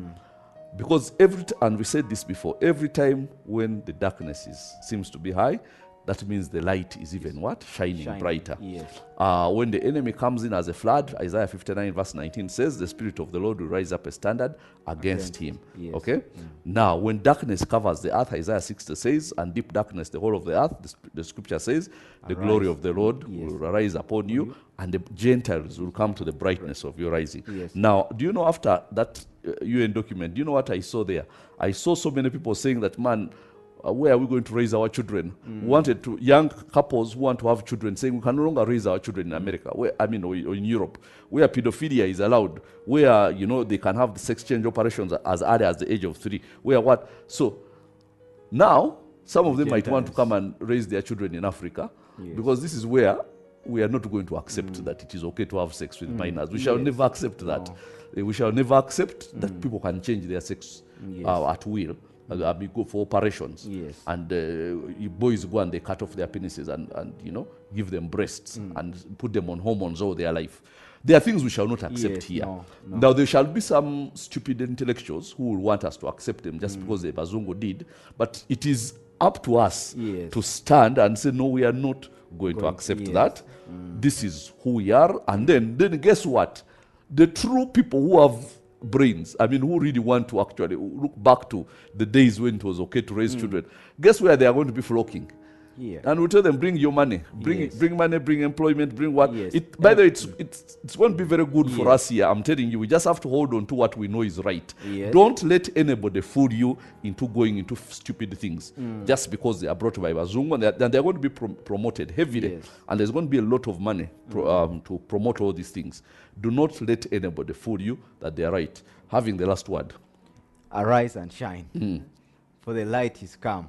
because and we said this before, every time when the darkness seems to be high, that means the light is even what? Shining brighter. Yes. When the enemy comes in as a flood, Isaiah 59 verse 19 says, the Spirit of the Lord will rise up a standard against him. Yes. Okay? Now, when darkness covers the earth, Isaiah 60 says, and deep darkness the whole of the earth, the scripture says, the glory of the Lord Yes. will rise upon you, and the Gentiles will come to the brightness of your rising. Yes. Now, do you know after that UN document, do you know what I saw there? I saw so many people saying that, man, where are we going to raise our children? Young couples who want to have children saying we can no longer raise our children in America, or in Europe, where pedophilia is allowed, where, they can have the sex change operations as early as the age of 3, where what? So now, some of them might want to come and raise their children in Africa, because this is where we are not going to accept that it is okay to have sex with minors. We shall never accept that. We shall never accept that people can change their sex at will. Be good for operations. Yes. And boys go and they cut off their penises and give them breasts and put them on hormones all their life. There are things we shall not accept Yes, here. no. Now there shall be some stupid intellectuals who will want us to accept them just because the Bazungu did. But it is up to us Yes. to stand and say, no, we are not going to accept yes. that. This is who we are. And then guess what? The true people who have brains, who really want to actually look back to the days when it was okay to raise children, guess where they are going to be flocking? Yeah. And we tell them, bring your money, bring money, bring employment, bring what? Yes. By the way, it's going to be very good for us here. I'm telling you, we just have to hold on to what we know is right. Yes. Don't let anybody fool you into going into stupid things just because they are brought by Bazungu, and they're going to be promoted heavily, Yes. and there's going to be a lot of money to promote all these things. Do not let anybody fool you that they are right. Having the last word. Arise and shine, for the light is come,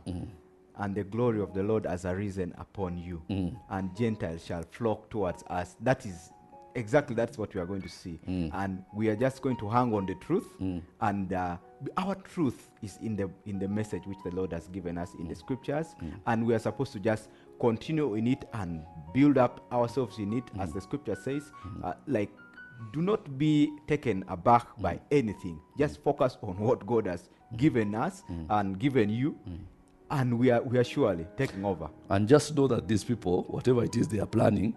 and the glory of the Lord has arisen upon you, and Gentiles shall flock towards us. That's what we are going to see, and we are just going to hang on the truth, and our truth is in the message which the Lord has given us in the scriptures, and we are supposed to just continue in it and build up ourselves in it, as the scripture says. Do not be taken aback by anything. Just focus on what God has given us and given you, and we are surely taking over. And just know that these people, whatever it is they are planning,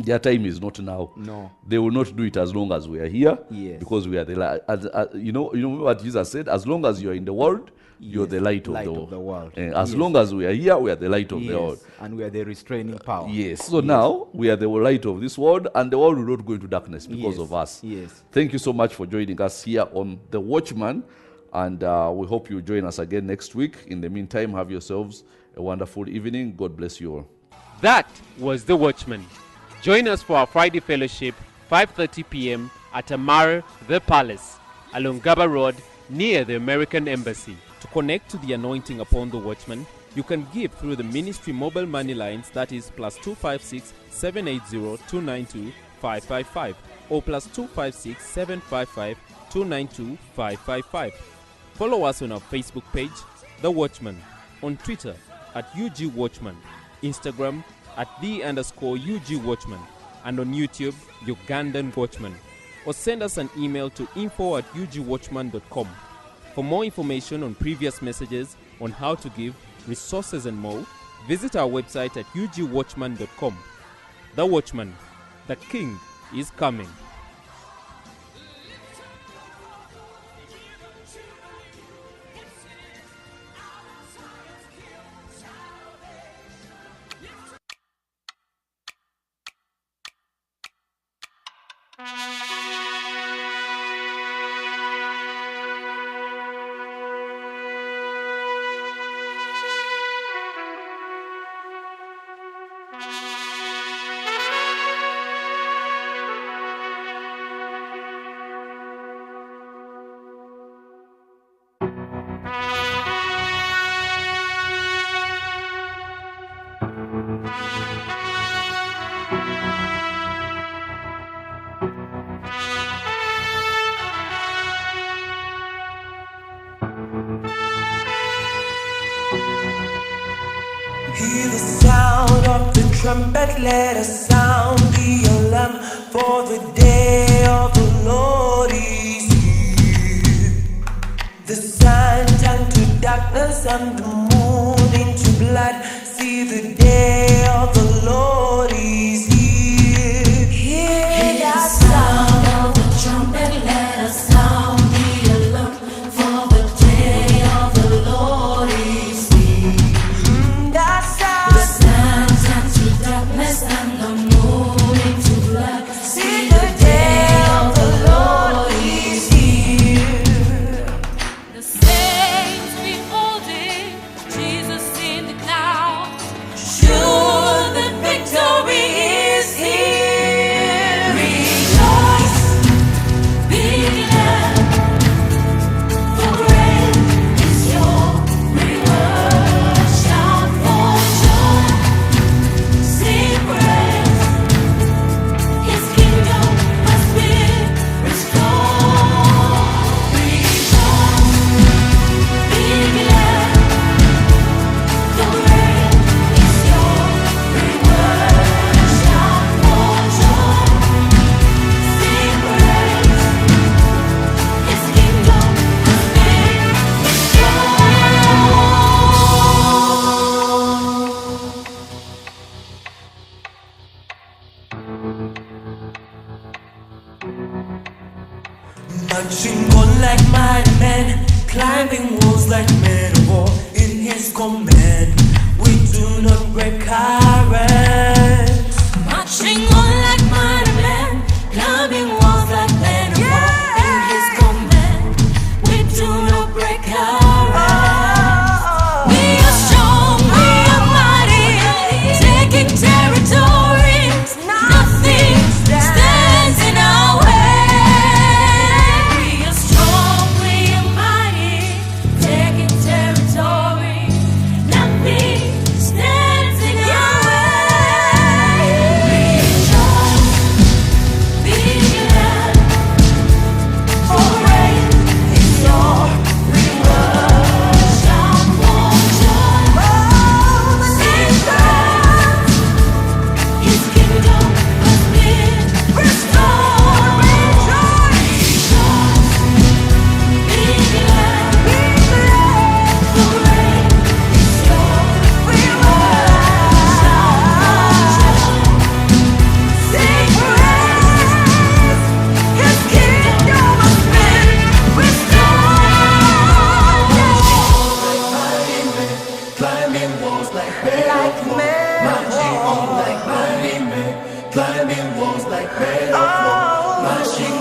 their time is not now. No. They will not do it as long as we are here. Yes. Because we are the you know what Jesus said? As long as you are in the world, you're the light of the world. world. As Yes. long as we are here, we are the light of the world. And we are the restraining power. Yes. So now we are the light of this world, and the world will not go into darkness because Yes. of us. Yes. Thank you so much for joining us here on The Watchman, and we hope you join us again next week. In the meantime, have yourselves a wonderful evening. God bless you all. That was The Watchman. Join us for our Friday fellowship, 5:30 p.m. at Amar The Palace, along Gaba Road, near the American Embassy. To connect to the anointing upon The Watchman, you can give through the ministry mobile money lines, that is +256 780 292 555 or +256 755 292 555. Follow us on our Facebook page, The Watchman, on Twitter at UG Watchman, Instagram at @the_UG Watchman, and on YouTube, Ugandan Watchman. Or send us an email to info@ugwatchman.com. For more information on previous messages, on how to give, resources and more, visit our website at ugwatchman.com. The Watchman, the King is coming. Hear the sound of the trumpet, let us sound the alarm, for the day of the Lord is here. The sun turned to darkness and the moon into blood. See, the day of the Lord is here. Hear the sound of the trumpet, let us sound the alarm, for the day of the Lord is here. The sun turns to darkness and the moon into blood. See, the day of the Lord is here. The saints beholding Jesus in the clouds. Sure, the victory is here. Rejoice, be glad, for great is your reward. Shout for joy, sing praise. His kingdom has been restored. Rejoice, be glad, for great is your reward. Shout for joy, sing praise. His kingdom has been marching on like mighty men, climbing walls like men of war. In His command, we do not break our ranks. Marching on like mighty men, climbing walls like men of war. In His command, we do not break our ranks. We are strong, we are mighty, taking territories. Nothing stands in our way. We are strong, we are mighty, taking territory. Nothing stands in our way. climbing walls like men of war. Marching